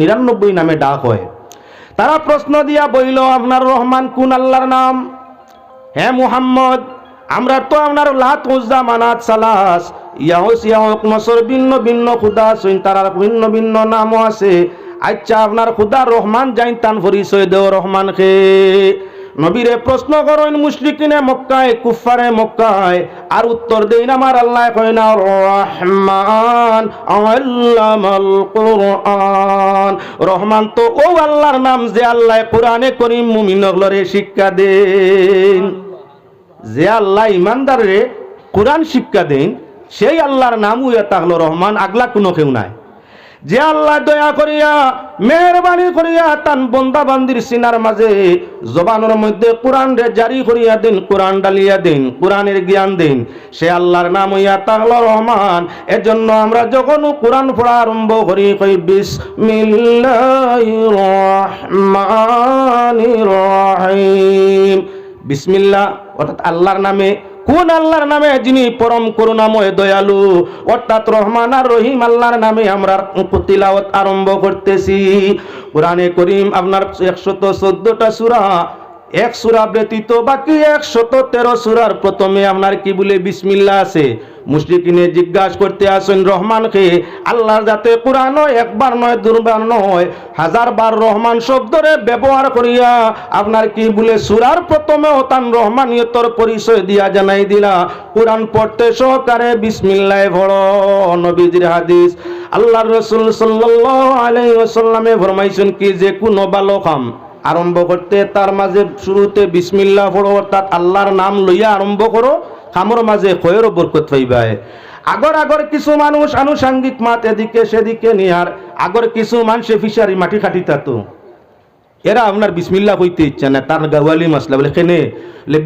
99 নামে ডাক হয়। তারা প্রশ্ন দিয়া বইল, আপনার রহমান কোন আল্লাহর নাম? হে মুহাম্মদ, আমরা তো আপনার লাত উজ্জা মানাত সালাস ইয়াউস ইয়াউক নসর ভিন্ন ভিন্ন খুদা আছেন, তার ভিন্ন ভিন্ন নামও আছে। আচ্ছা আপনার খুদা রহমান জানতান, পরিচয় দেও রহমান খে। নবীরে প্রশ্ন করেন মুশরিকিনে মক্কায়, কুফারে মক্কায়, আর উত্তর দেন আমার আল্লাহ কয় না রহমান আল্লামাল কুরআন। রহমান তো ও আল্লাহর নাম যে আল্লাহ কোরআনে করিম মুমিনগলরে শিক্ষা দেন। যে আল্লাহ ইমানদারে কোরআন শিক্ষা দেন সেই আল্লাহর নাম হইয়া তাহলো রহমান, আগলা কোনো কেউ নাই। যে আল্লাহ দয়া করিয়া মেহরবানি করিয়া তান বন্দা বান্দির সিনার মাঝে জবানের মধ্যে কোরআন রে জারি করিয়া দেন, কোরআন ডালিয়া দেন, কোরআনের জ্ঞান দেন, সে আল্লাহর নাম হইয়া তাহলো রহমান। এজন্য আমরা যখন কোরআন পড়া আরম্ভ করি কই বিসমিল্লাহির রহমানির রহিম। বিসমিল্লাহ অর্থাৎ আল্লাহর নামে। কোন আল্লাহর নামে? যিনি পরম করুণাময় দয়ালু, অর্থাৎ রহমান আর রহিম আল্লাহর নামে আমরা তিলাওয়াত আরম্ভ করতেছি। কোরআনে করিম আপনার 114টা সূরা, এক সূরা ব্যতীত বাকি 113 সূরার প্রথমে আপনার কি বলে বিসমিল্লাহ আছে। মুশরিকিনে জিজ্ঞাসা করতে আসেন রহমানকে, আল্লাহর যাতে কোরআন একবার নয় দুবার নয় 1000 বার রহমান শব্দরে ব্যবহার করিয়া আপনার কি বলে সূরার প্রথমেও তান রহমানিয়তর পরিচয় দিয়া জানাই দিলা। কোরআন পড়তে সহকারে বিসমিল্লাহ পড়ো। নবীজির হাদিস, আল্লাহর রাসূল সাল্লাল্লাহু আলাইহি ওয়াসাল্লামে ফরমাইছেন কি যে কোনো ভালো কাম আরম্ভ করতে তার মাঝে শুরুতে বিসমিল্লাহ পড়ো, অর্থাৎ আল্লাহর নাম লইয়া আরম্ভ করো, কামর মাঝে খয়ের ও বরকত পাইবাই। আগর কিছু মানুষ আনুষাঙ্গিক মাত এদিকে সেদিকে নিয়ার, আগর কিছু মানুষে ফিশারি মাটি খাটিতাতো, এরা আপনার বিসমিল্লাহ হইতে ইচ্ছা না, তার গাওয়ালি মাসলা বলে কেনে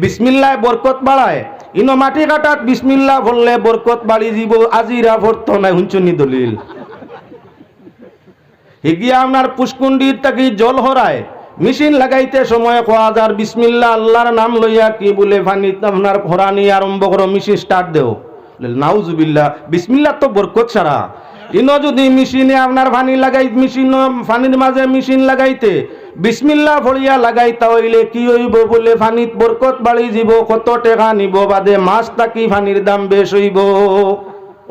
বিসমিল্লাহ বরকত বাড়ায়। ইনো মাটি কাটাত বিসমিল্লাহ বললে বরকত বাড়ি যাব, আজিরা ভর্ত নাই হুঞ্চনি দলিল। হিগিয়া আপনার পুষ্কুণ্ডির তাকি জল হরায় মেশিন লাগাইতে সময় কোয়া যার বিসমিল্লাহ আল্লাহর নাম লইয়া কি বলে পানি আপনার হরানি আরম্ভ করো, মেশিন স্টার্ট দেও। নাউজুবিল্লাহ, বিসমিল্লাহ তো বরকত ছাড়া। ইনো যদি মেশিনে আপনার পানি লাগাই, মেশিন পানির মাঝে মেশিন লাগাইতে বিসমিল্লাহ ভরিয়া লাগাইতা হইলে কি হইব বলে পানিত বরকত বাড়ি যাব, কত টাকা নিব বাদে মাছ তাকি পানির দাম বেশ হইব।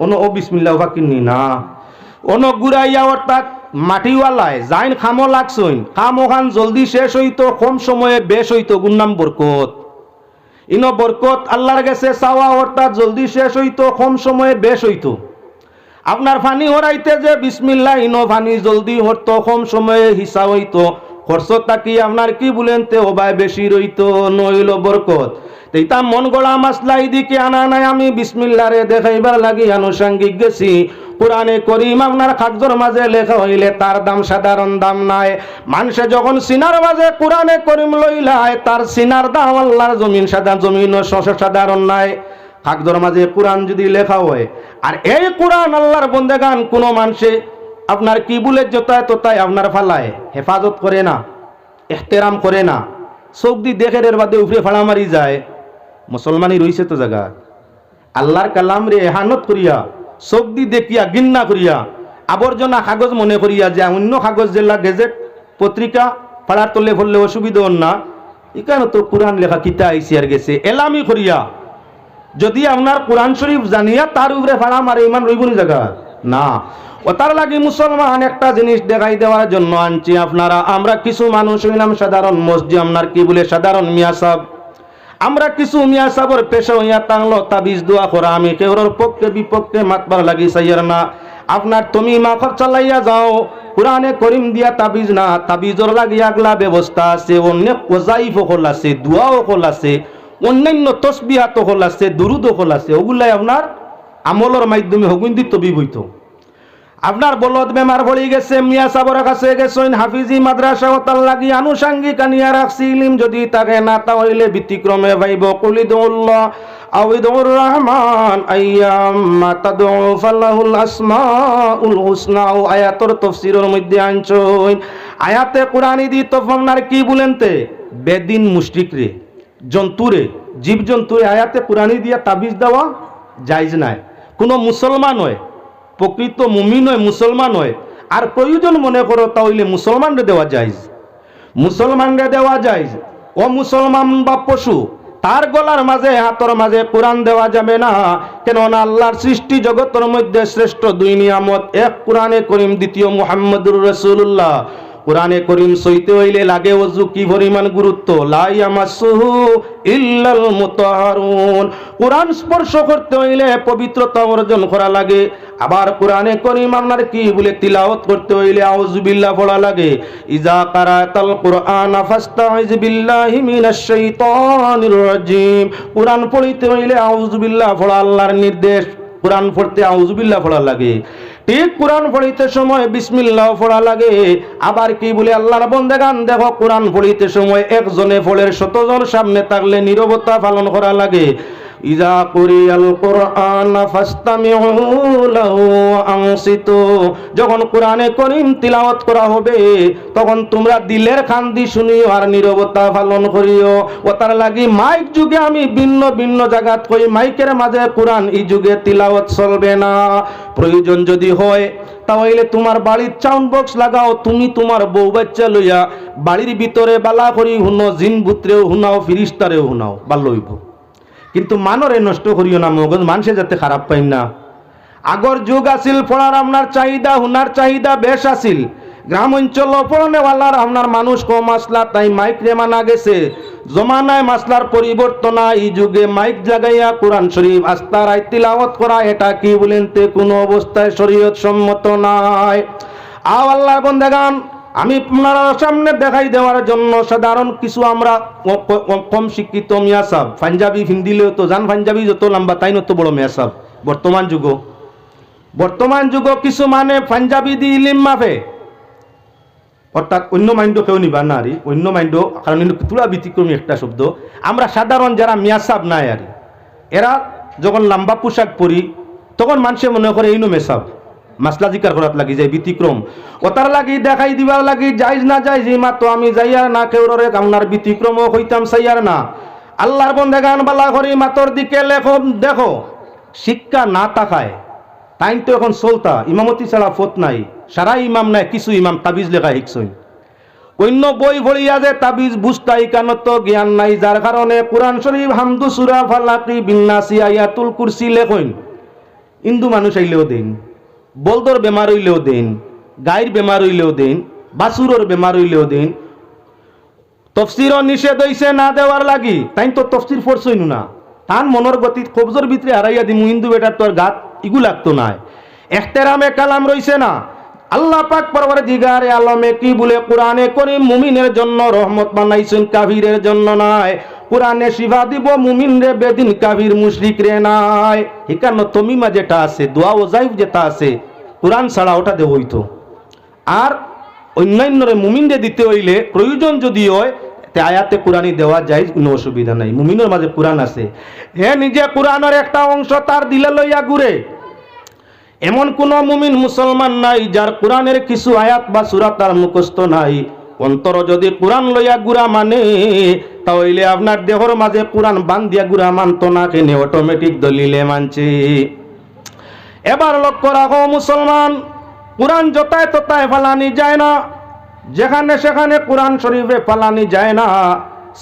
অনো ও বিসমিল্লাহ ফাকিনি না, অনো গুড়াইয়া অর্থাৎ মাটিওয়ালায় যাইন খামো লাগছইন, খাম ওখান জলদি শেষ হইতো, কম সময়ে বেশ হইতো, গুন্নাম বরকত। ইনো বরকত আল্লাহর কাছে চাওয়া, অর্থাৎ জলদি শেষ হইতো, কম সময়ে বেশ হইতো। আপনার পানি হরাইতে যে বিসমিল্লাহ, ইনো পানি জলদি হরতো, কম সময়ে হিসাব হইতো, খরচ তাকি আপনার কি বলেন তে ওবায় বেশি রইতো, নইল বরকত। এইটা মন গড়া মাসলা এদিকে আনা নাই, আমি বিসমিল্লাহ রে দেখাইবার লাগি আনুষাঙ্গিক গেছি। কোরআনে করিম আপনার কাগজের মাঝে লেখা হইলে তার দাম সাধারণ দাম নাই। মানুষে যখন সিনার মাঝে কোরআনে করিম লইলায়, তার সিনার দাম আল্লাহর জমিন সাধারণ নাই। কাগজের মাঝে কোরআন যদি লেখা হয়, আর এই কোরআন আল্লাহর বন্দেগান কোনো মানুষে আপনার কি বলে যতায় ততায় আপনার ফালায় হেফাজত করে না, এহতেরাম করে না, চোখ দি দেখের এর বাদে উপরে ফাড়া মারি যায়, মুসলমানই রইছে তো জায়গা। আল্লাহর কালাম রে এহানত করিয়া, চোখ দি দেখিয়া ঘৃণা করিয়া, আবর্জনা কাগজ মনে করিয়া যে অন্য কাগজ জেলা গেজেট পত্রিকা ফাড়ার তলে ফললে অসুবিধা না, এখানে তো কোরআন লেখা কিতা আইসি আর গেছে এলামি করিয়া যদি আপনার কোরআন শরীফ জানিয়া তার উপরে ফাড়া মারে, ইমান রইবনি জায়গা না। ও তার লাগি মুসলমান একটা জিনিস দেখাই দেওয়ার জন্য আনছি আপনারা, আমরা কিছু মানুষ হইলাম সাধারণ মসজিদ আপনার কি বলে সাধারণ মিয়া সাহেব, আমরা কিছু মিয়া সাহেবের পেশা হইয়া টাংলো তাবিজ দোয়া করা, আমি কেউর পক্ষে বিপক্ষে মাতবার লাগি চাইয়ার না। আপনার তুমি মাখর চালাইয়া যাও, কোরআনে করিম দিয়া তাবিজ না, তাবিজর লাগি আগলা ব্যবস্থা আছে, অনেক ওজাইফ হল আছে, দোয়াও হল আছে, অন্যান্য তসবিহাত হল আছে, দুরুদ হল আছে, ওগুলাই আপনার আমলের মাধ্যমে হগুন্দিত তবিব হইত। আপনার বলদ বেমার ভরি গেছে, মিয়া সাবর কাছে গেছেন, হাফিজি মাদ্রাসা তার লাগি আনুষাঙ্গিক আনিয়া রাখছি, ইলিম যদি তাকে না তা হইলে ব্যতিক্রমে ভাইব কুলিদুল্লাহ আউইদুর রহমান আইয়াম্মা তাদউ ফালাহুল আসমাউল হুসনা। ও আয়াতের তাফসীরের মধ্যে আনছই, আয়াতে কোরআনি দি তো আপনার কি বলেনতে বেদিন মুশরিক রে, জন্তুরে, জীবজন্তুরে আয়াতে কোরআনি দিয়া তাবিজ দেওয়া জায়েজ নাই। কোনো মুসলমান হয়, প্রকৃত মুমিন হয়, মুসলমান হয়, আর প্রয়োজন মনে করো তাহলে মুসলমানরে দেওয়া যায়। মুসলমানকে দেওয়া যায়, ও মুসলমান বা পশু তার গলার মাঝে হাতর মাঝে কোরআন দেওয়া যাবে না। কেননা আল্লাহর সৃষ্টি জগতের মধ্যে শ্রেষ্ঠ দুই নিয়ামত, এক কোরআনে করিম, দ্বিতীয় মুহাম্মদুর রাসূলুল্লাহ। কোরআনে করিম সইতে হইলে লাগে ওযু কি পরিমাণ গুরুত্ব, লা ইয়ামাসসুহু ইল্লাল মুতাহহারুন। কোরআন স্পর্শ করতে হইলে পবিত্রতা অর্জন করা লাগে। আবার কোরআনে করিম আপনার কি বলে তিলাওয়াত করতে হইলে আউযু বিল্লাহ পড়া লাগে। ইজা কারাতাল কুরআনা ফাস্তাইজ বিল্লাহি মিনাশ শাইতানির রাজিম। কোরআন পড়িতে হইলে আউযু বিল্লাহ পড়া আল্লাহর নির্দেশ, কোরআন পড়তে আউযু বিল্লাহ পড়া লাগে। ঠিক কোরআন পড়িতে সময় বিসমিল্লাহ পড়া লাগে। আবার কি বলে আল্লাহর বান্দাগান দেখো, কোরআন পড়িতে সময় একজনে ফলের 100 জন সামনে থাকলে নীরবতা পালন করা লাগে। ইজা কুরিয়াল কুরআন ফাসতামিউ লাহু ওয়া আনসিতু। যখন কোরআনে করিম তিলাওয়াত করা হবে তখন তোমরা দিলের কান দি শুনিও আর নীরবতা পালন করিও। ও তার লাগি মাইক যুগে আমি ভিন্ন ভিন্ন জায়গাত কই মাইকের মাঝে কোরআন এই যুগে তিলাওয়াত চলবে না। প্রয়োজন যদি হয় তাহলে তোমার বাড়ির সাউন্ড বক্স লাগাও, তুমি তোমার বউ বাচ্চা লইয়া বাড়ির ভিতরে বালা করি হুনো, জিন ভূতরেও হুনাও, ফিরিস্তারেও হুনাও, ভালো হইব। কিন্তু মানরে নষ্ট করিও না, মগজ মানুষে যাতে খারাপ পাই না। আগর যুগ আছিল পড়ার আপনার চাহিদা, হুনার চাহিদা বেশ আছিল। গ্রাম অঞ্চল পড়নেওয়ালার আপনার মানুষ কম আসলা, তাই মাইক রে মানা গেছে। জমানায় মাসলার পরিবর্তন, এই যুগে মাইক জাগাইয়া কোরআন শরীফ আস্তার আই তিলাওয়াত করা, এটা কি বলেন তে কোনো অবস্থায় শরীয়ত সম্মত নাই। আও আল্লাহর বান্দাগান, আমি আপনার সামনে দেখাই দেওয়ার জন্য সাধারণ কিছু আমরা কম শিক্ষিত মিয়া সাহেব পাঞ্জাবি ফিন্দিলেও তো জান, পাঞ্জাবি যত লম্বা তাই নত বড় মিয়া সাহেব। বর্তমান যুগ কিছু মানে পাঞ্জাবি দি ইলিম মাফে, অর্থাৎ অন্য মাইন্ড কেউ নিবা না আরি, অন্য মাইন্ড কারণ তুলা ব্যতিক্রমী একটা শব্দ। আমরা সাধারণ যারা মিয়া সাহেব নাই আরি, এরা যখন লম্বা পোশাক পরি তখন মানুষে মনে করে এইনো মেসাব, মাসলা জিকার করার লাগি যায় ব্যতিক্রম। ওতার লাগি দেখাই দিবার লাগি যাইজ না যাইজ মা তো আমি যাইয়ার না কেউরে আপনার ব্যতিক্রমও হইতাম চাইয়ার না। আল্লাহর বন্দেগান বালা করি মাতর দিকে লেখো দেখো, শিক্ষা না তাকায় তাই তো এখন চলতা ইমামতি ছাড়া ফত নাই, সারা ইমাম নাই, কিছু ইমাম তাবিজ লেখা শিখছই। অন্য বই ভরিয়া যে তাবিজ বুঝতাই কেন তো জ্ঞান নাই, যার কারণে কোরআন শরীফ হামদু সূরা ফালাকি বিন্নাসি আয়াতুল কুরসি লেখইন। হিন্দু মানুষ আইলেও দেন, বলদর বেমার হইলেও দেন, গাইর বেমার হইলেও দেন, বাসুরর বেমার হইলেও দেন। তফসিরও নিষেধ হইছে না দেওয়ার লাগি, তাই তো তফসির ফোর্সই না। তান মনের গতি কবজর ভিতরে হারাইয়া দিমু, হিন্দু বেটার তোর গাত ইগু লাগতো না। এহতেরামে কালাম রইছে না। আল্লাহ পাক পরওয়ারদিগারে আলমে কি বলে কোরআনে করিম মুমিনের জন্য রহমত বানাইছেন, কাফিরের জন্য নাই। কোরআনে শিফা দিব মুমিন রে, বেদিন কাফির মুশরিক রে নাই। এখান তমিমা যেটা আছে, দোয়া ওজাইফ যেটা আছে, কোরআন ছাড়া ওটা দেব হইতো। আর অন্যান্য রে মুমিন রে দিতে হইলে প্রয়োজন যদি হয় তে আয়াতে কোরআনই দেওয়া যায়, কোনো অসুবিধা নাই। মুমিনের মাঝে কোরআন আছে, হে নিজে কোরআনের একটা অংশ তার দিলে লইয়া ঘুরে। এমন কোন মুমিন মুসলমান নাই যার কোরআনের কিছু আয়াত বা সূরা তার মুখস্থ নাই। অন্তর যদি কোরআন লইয়া গুড়া মানে তাহলে আপনার দেহর মাঝে কোরআন বান্ধিয়া গুড়া মানতো না, কেনে অটোমেটিক দলিলে মানছে। এবার লক্ষ্য রাখো মুসলমান, কোরআন যতায় ততায় ফালানি যায় না, যেখানে সেখানে কোরআন শরীফে ফালানি যায় না।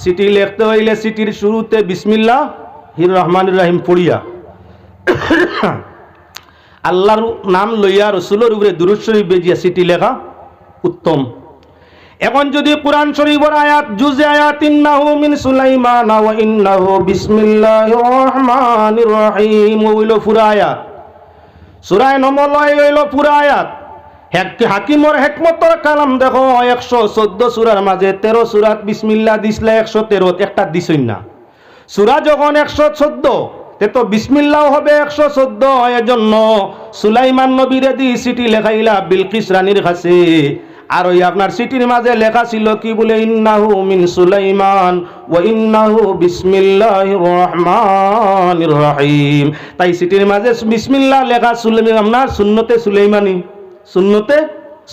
সিটি লিখতে হইলে সিটির শুরুতে বিসমিল্লাহির রহমানির রহিম পড়িয়া আল্লাহর নাম লইয়া রসুলের উপরে দুরূদ শরীফ বেজিয়া সিটি লেখা উত্তম। এখন যদি কোরআন শরীফের আয়াত জুজে আয়াত ইন্নাহু মিন সুলাইমান ওয়া ইন্নাহু বিসমিল্লাহির রহমানির রহিম হইল পুরা আয়াত, সূরা নমল হইল পুরা আয়াত। হাকিমর হেকমতর কালাম দেখো 114 সূরার মাঝে 13 সূরাত বিসমিল্লাহ দিছলা, 113 একটা দিছই না। সূরা যখন 114 তে তো বিসমিল্লাহ হবে 114। এজন্য সুলাইমান নবীরে দি সিটি লেখাইলা বিলকিস রানীর কাছে। আর ওই আপনার সিটির মাঝে লেখা ছিল কি বলে, ইন্নাহু মিন সুলাইমান ওয়া ইন্নাহু বিসমিল্লাহির রহমানির রহিম। তাই সিটির মাঝে বিসমিল্লাহ লেখা সুলাইমান, আপনার সুন্নতে সুলাইমানি, সুন্নতে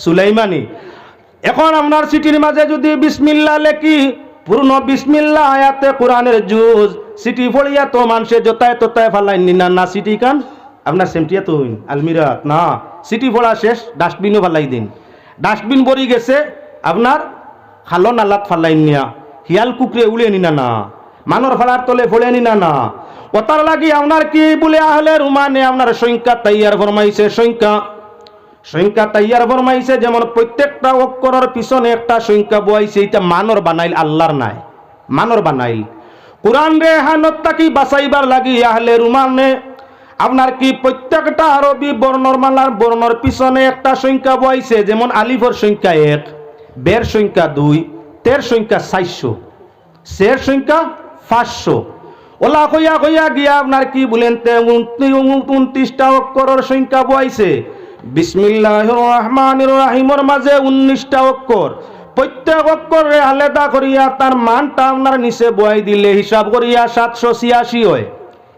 সুলাইমানি। এখন আপনার সিটির মাঝে যদি বিসমিল্লাহ লেখি, পূর্ণ বিসমিল্লাহ আয়াতে কোরআনের জুজ, সিটি ফড়িয়া তো মানুষে যতায় ততায় ফালাইনি না, না সিটি কান আপনার সেমটিয়া তো হইন আলমিরাত না, সিটি ফোড়া শেষ ডাস্টবিনও ফালাই দিন। ডাস্টবিন ভরি গেছে আপনার খালো নালাত ফালাইন নিয়া হিয়াল কুকরে উড়ে নিনা না মানর ফালার তলে ফোড়ে নিনা না ওতার লাগি আপনার কি বলে আহলে রুমানে আপনার সংখ্যা তৈয়ার ফরমাইছে সংখ্যা তৈয়ার ফরমাইছে যেমন প্রত্যেকটা অক্ষরের পিছনে একটা সংখ্যা বইছে এটা মানর বানাইল আল্লাহর নাই মানর বানাইল কুরআন রে হানত তাকি বাঁচাইবার লাগি আহলে রুমানে আপনার কি প্রত্যেকটা আরবি বর্ণমালার বর্ণর পিছনে একটা সংখ্যা বইছে যেমন আলিফের সংখ্যা 1 বের সংখ্যা 2 তের সংখ্যা 400 সের সংখ্যা 500 ওলা কইয়া কইয়া গিয়া আপনার কি বলেন 29টা অক্ষরের সংখ্যা বইছে বিসমিল্লাহির রহমানির রহিমের মাঝে 19টা অক্ষর প্রত্যেক অক্ষরে আলাদা করিয়া তার মানটা আপনার নিচে বই দিলে হিসাব করিয়া 786 হয়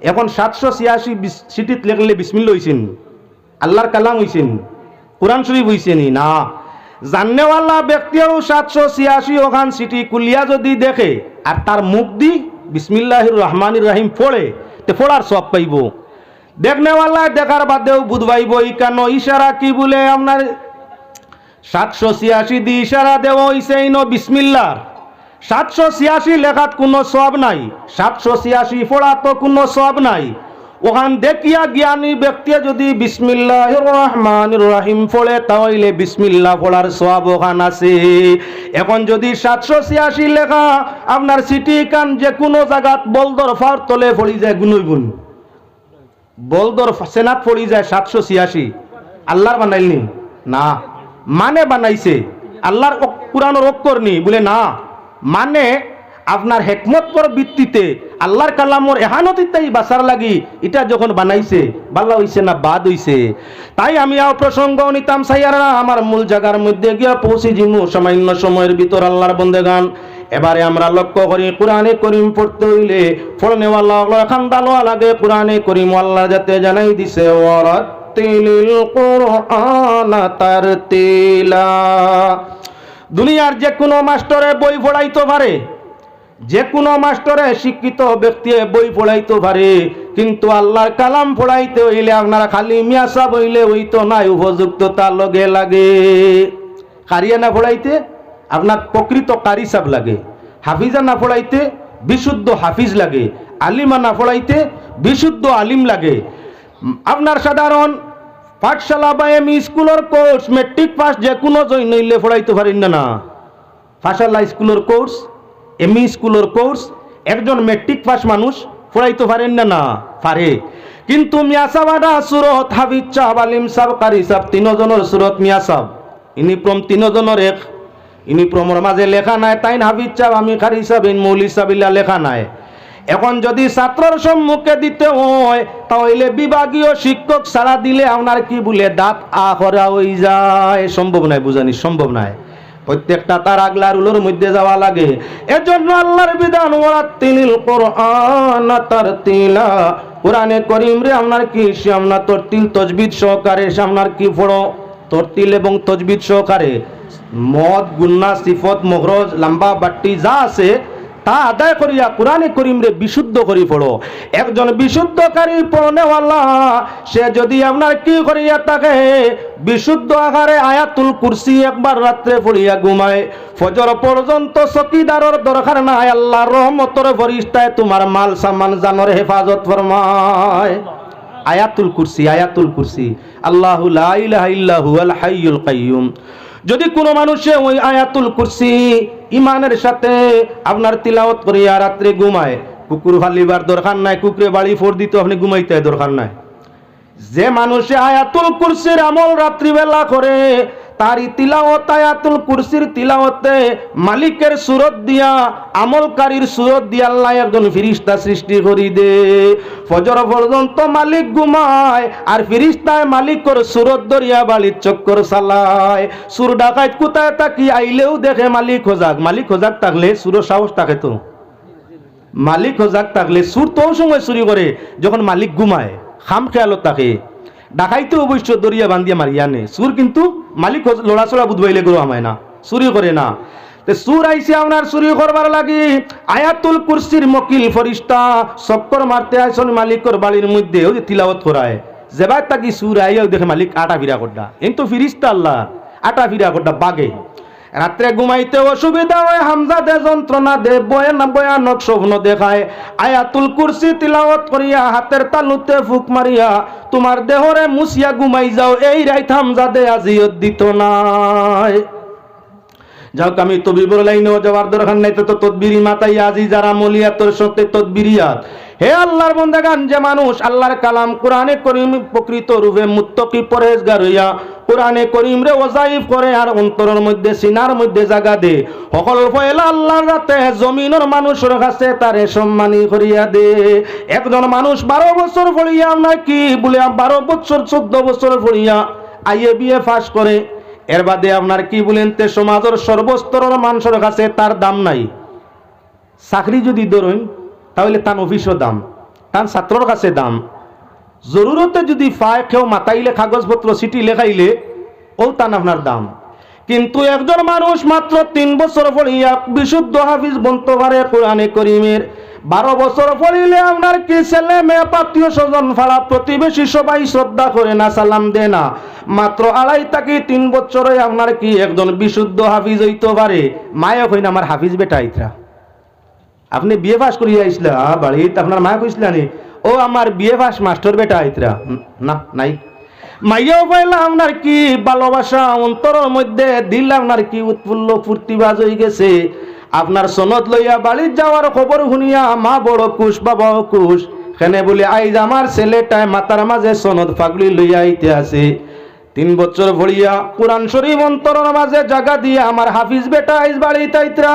এখন 786 সিটিত লিখলে বিসমিল্লাহ হইছেন আল্লাহর কালাম হইছেন কোরআন শরীফ হইছেন না জাননেওয়ালা ব্যক্তিও 786 ওখান সিটি কুলিয়া যদি দেখে আর তার মুখ দি বিসমিল্লাহির রহমানির রহিম পড়ে তে পড়ার সব পাইব দেখনেওয়ালা দেখার বাদেও বুঝবাইব কেন ইশারা কি বলে আপনার 786 দি ইশারা দেওয়া হইছে বিসমিল্লাহ 786 লেখাত কোনো সব নাই 786 পড়া তো কোনো সব নাই ওখান দেখিয়া জ্ঞানী ব্যক্তি যদি বিসমিল্লাহির রহমানির রহিম পড়ে তাহলে বিসমিল্লাহ পড়ার সওয়াব ওখান আছে এখন যদি 786 লেখা আপনার সিটি কান যে কোনো জায়গাত বলদর ফার তলে পড়ি যায় গুনগুন বলদর সেনাত পড়ি যায় 786 আল্লাহর বানাইলনি না মানে বানাইছে আল্লাহর কুরআনের অক্ষর নি বলে না মানে আপনার হিকমতর ভিত্তিতে আল্লাহর কালামর এহানতিতাই বাসার লাগি এটা যখন বানাইছে ভালো হইছে না বাদ হইছে তাই আমি আও প্রসঙ্গ নিতাম সাইয়ারা আমার মূল জায়গার মধ্যে গিয়া পৌঁছে জিমু সামান্য সময়ের ভিতর আল্লাহর বন্দেগান এবারে আমরা লক্ষ্য করি কোরআনে করিম পড়তে হইলে ফলনেওয়ালা এখান ভালো লাগে কোরআনে করিম আল্লাহ যাতে জানাই দিছে ওয়ারাতিলিল কুরআন তারতিলা দুনিয়ার যে কোনো মাস্টারে বই পড়াইতে পারে যে কোনো মাস্টারে শিক্ষিত ব্যক্তি বই পড়াইতে পারে কিন্তু আল্লাহর কালাম পড়াইতে হইলে আপনারা খালি মিয়া সাহেব হইলে হইতো নাই উপযুক্ততা লগে লাগে কারিয়া না পড়াইতে আপনার প্রকৃত কারি সাহেব লাগে হাফিজা না পড়াইতে বিশুদ্ধ হাফিজ লাগে আলিমা না পড়াইতে বিশুদ্ধ আলিম লাগে আপনার সাধারণ পাঠশালা বা এমই স্কুলের কোর্স মেট্রিক পাস যে কোনো জন্য হইলে পড়াইতে পারেন না পাঠশালা স্কুলের কোর্স এমই স্কুলের কোর্স একজন মেট্রিক পাস মানুষ পড়াইতে পারেন না পারে কিন্তু মিয়া সাহেবরা সুরত হাফিজ সাহেব আলিম সাহেব কারি সাহেব তিনজনের সুরত মিয়া সাহেব ইনি প্রম তিনজনের এক ইনি প্রমর মাঝে লেখা নাই তাই হাফিজ সাহেব আমি কারি সাহেব মৌলী সাহেবিল্লা লেখা নাই এখন যদি ছাত্রর সম্মুখে দিতে হয় তাহলে বিভাগীয় শিক্ষক ছাড়া দিলে আপনার কি বলে দাঁত আখরা হয়ে যায় সম্ভব নাই বুঝানি সম্ভব নাই প্রত্যেকটা তার আগলার উলোর মধ্যে যাওয়া লাগে এজন্য আল্লাহর বিধান ওয়ারাতিলিল কুরআন তারতিলা কোরআনে করিম রে আপনার কি সামনা তরতিল তাজবিদ সহকারে সামনার কি পড়ো তরতিল এবং তাজবিদ সহকারে মদ গুন্না সিফত মখরজ লম্বা বাট্টি যা আছে তা আদায় করিয়া কোরআনে করিম রে বিশুদ্ধ করি পড়ো একজন বিশুদ্ধকারী পড়নেওয়ালা সে যদি আপনার কি করিয়া থাকে বিশুদ্ধ আকারে আয়াতুল কুরসি একবার রাত্রে পড়িয়া ঘুমায় ফজর পর্যন্ত চকিদারের দরকার নাই আল্লাহর রহমতের ফেরেশতায় তোমার মাল সামান জানের হেফাজত ফরমায় আয়াতুল কুরসি আল্লাহু লা ইলাহা ইল্লা হুয়াল হাইয়ুল কাইয়ুম যদি কোনো মানুষে ওই আয়াতুল কুরসি ইমানের সাথে আপনার তিলাওয়াত করিয়া রাত্রে ঘুমায় কুকুর ফালিবার দরকার নাই কুকুরে বাড়ি ফোর দিতে আপনি ঘুমাইতে দরকার নাই যে মানুষে আয়াতুল কুরসির আমল রাত্রিবেলা করে তারই তিলাওয়াত আয়াতুল কুরসির তিলাওয়াতে মালিকের সুরত দিয়া আমলকারীর সুরত দিয়া আল্লাহ একজন ফেরেশতা সৃষ্টি করি দে ফজর পর্যন্ত মালিক ঘুমায় আর ফেরেশতায় মালিকের সুরত দরিয়া বালির চক্কর চালায় সুর ডাকাইত কোথায় তাকি আইলেও দেখে মালিক হোজাক থাকলে সুর সাহস থাকে তো মালিক হোজাক থাকলে সুর তো সময় চুরি করে যখন মালিক ঘুমায় খাম খেয়ালত থাকে ডাকাইতে অবশ্য দরিয়া বান্ধিয়া মারিয়া নে সুর কিন্তু মালিক লড়াচড়া বুধবাইলে গরু আমায় না চুরি করে না সুর আইসে আপনার চুরি করবার লাগি আয়াতুল কুরসির মকিল ফরিস্তা চক্কর মারতে আইসন মালিকর বাড়ির মধ্যে ওই যে তিলাওয়াত করায় যেবার তাকি সুর আইয়াও দেখে মালিক আটা ফিরা করডা এই তো ফিরিস্তা আল্লাহ আটা ফিরা করডা বাগে রাত্রে ঘুমাইতে অসুবিধা হয়, হামজাদে যন্ত্রণা দে, ভয়ানক স্বপ্ন দেখায়, আয়াতুল কুরসি তিলাওয়াত করিয়া হাতের তালুতে ফুক মারিয়া তোমার দেহরে মুছিয়া ঘুমাই যাও, এই রাইত হামজাদে আজিয়ত দিত নাই। যাও আমি তবিবর লাইনেও যাওয়ার দরকার নাই, তো তদবিরি মাতাই আজি যারা মলিয়াতর সাথে তদবিরিয়াত। হে আল্লাহর বান্দাগান, যে মানুষ আল্লাহর কালাম কোরআনে করিম প্রকৃত রূপে মুত্তাকি পরহেজগার হইয়া কোরআনে করিম রে ওয়াজাইফ করে আর অন্তরের মধ্যে সিনার মধ্যে জায়গা দে, সকল পয়লা আল্লাহর রাতে জমিনের মানুষের কাছে তারে সম্মানী করিয়া দে। একজন মানুষ 12 বছর পড়িয়া নাকি বলে 12 বছর 14 বছর পড়িয়া আইএ বিএ পাস করে, এর বাদে আপনার কি বলেন তে সমাজের সর্বস্তরের মানুষের কাছে তার দাম নাই। চাকরি যদি ধরেন তাহলে তার অফিসও দাম, তার ছাত্রর কাছে দাম, জরুরতে যদি পায় কেউ মাতাইলে কাগজপত্র চিঠি লেখাইলে ও তান আপনার দাম। কিন্তু একজন মানুষ মাত্র 3 বছর পড়িয়া বিশুদ্ধ হাফিজ বনতে পারে কোরআনে করিমের, 12 বছর পড়িলে আপনার কি ছেলে মেয়ে আত্মীয় স্বজন ফাড়া প্রতিবেশী সবাই শ্রদ্ধা করে না, সালাম দে না। মাত্র 2.5 থেকে 3 বছরে আপনার কি একজন বিশুদ্ধ হাফিজ হইতে পারে। মায়ে কই না আমার হাফিজ বেটা আইতরা, আপনি বিএ পাস করিয়া আইসলা বাড়িতে, আপনার মা কইসলা নি ও আমার বিএ পাস মাস্টার বেটা আইতরা, না নাই। মাইয়াও পাইলা আপনার কি ভালোবাসা অন্তরের মধ্যে দিল আপনার কি উৎফুল্ল ফুর্তিবাজ হয়ে গেছে। আপনার সনদ লইয়া বাড়ির যাওয়ার খবর শুনিয়া মা বড় খুশ, বাবাও খুশ, কেন বলে আইজ আমার ছেলেটায় মাতার মাঝে সনদ ফাগলি লইয়া আইতে আছে। 3 বছর ভরিয়া কোরআন শরীফ অন্তরের মাঝে জায়গা দিয়ে আমার হাফিজ বেটা আইজ বাড়িতে আইতরা।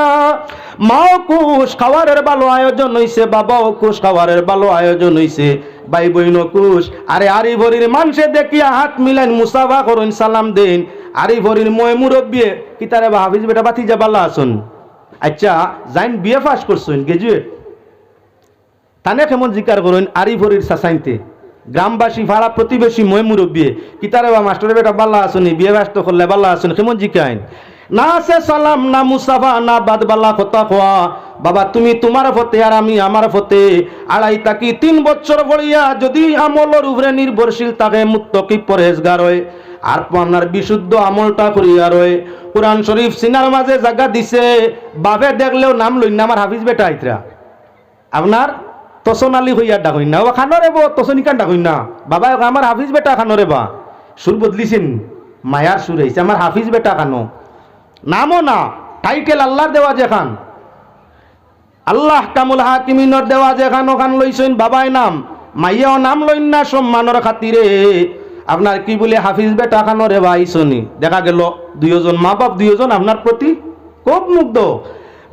মাও খুশ, খাওয়ারের ভালো আয়োজন হইছে, বাবাও খুশ, খাওয়ারের ভালো আয়োজন হইছে, ভাই বইন খুশ। আরে আরি ভরির মানুষে দেখিয়া হাত মিলাইন, মুসাফা করুন, সালাম দেন। আরি ভরির মই মুরব্বী কি তারে বা হাফিজ বেটা বাতি যা বাল্লা আসুন। আচ্ছা যাইন বিএ পাস করছেন গ্রাজুয়েট, তানে কেমন জিকার করুন আরি ভরির সাসাইনতে, গ্রামবাসী ভাড়া প্রতিবেশী মই মুরব্বী কি তারে বা মাস্টারের বেটা বাল্লা আসুনি, বিয়ে ব্যস্ত করলে বাল্লা আসুন, কেমন জিকাইন না আছে সালাম না মুসাফা না বাদ বাল্লা কথা কোয়া। বাবা তুমি তোমার ফতে আর আমি আমার ফতে, 2.5 থেকে 3 বছর পড়িয়া যদি আমলের উপরে নির্ভরশীল তাকে মুত্তাকি পরহেজগার হয় আর আপনার বিশুদ্ধ আমলটা করিয়া রয়, কোরআন শরীফ সিনার মাঝে জায়গা দিছে, বাপে দেখলেও নাম লই না আমার হাফিজ বেটা আইতরা, আপনার তসনালি হইয়া ডাকইন না, ও খানরে বো তসনিকান ডাকইন না, বাবা আমার হাফিজ বেটা খানরে বা। সুর বদলিছেন, মায়ার সুর হয়েছে, আমার হাফিজ বেটা খানো নামও না, টাইটেল আল্লাহর দেওয়া যেখান, আল্লাহ কামুল হাকিমিনর দেওয়া যেখান ওখান লইছেন বাবাই নাম, মাইয়াও নাম লইন না সম্মানের খাতিরে। আপনার কি বলে হাফিজ বেটা খানরে বা আইসনি, দেখা গেল 2 জন মা বাপ 2 জন আপনার প্রতি খুব মুগ্ধ।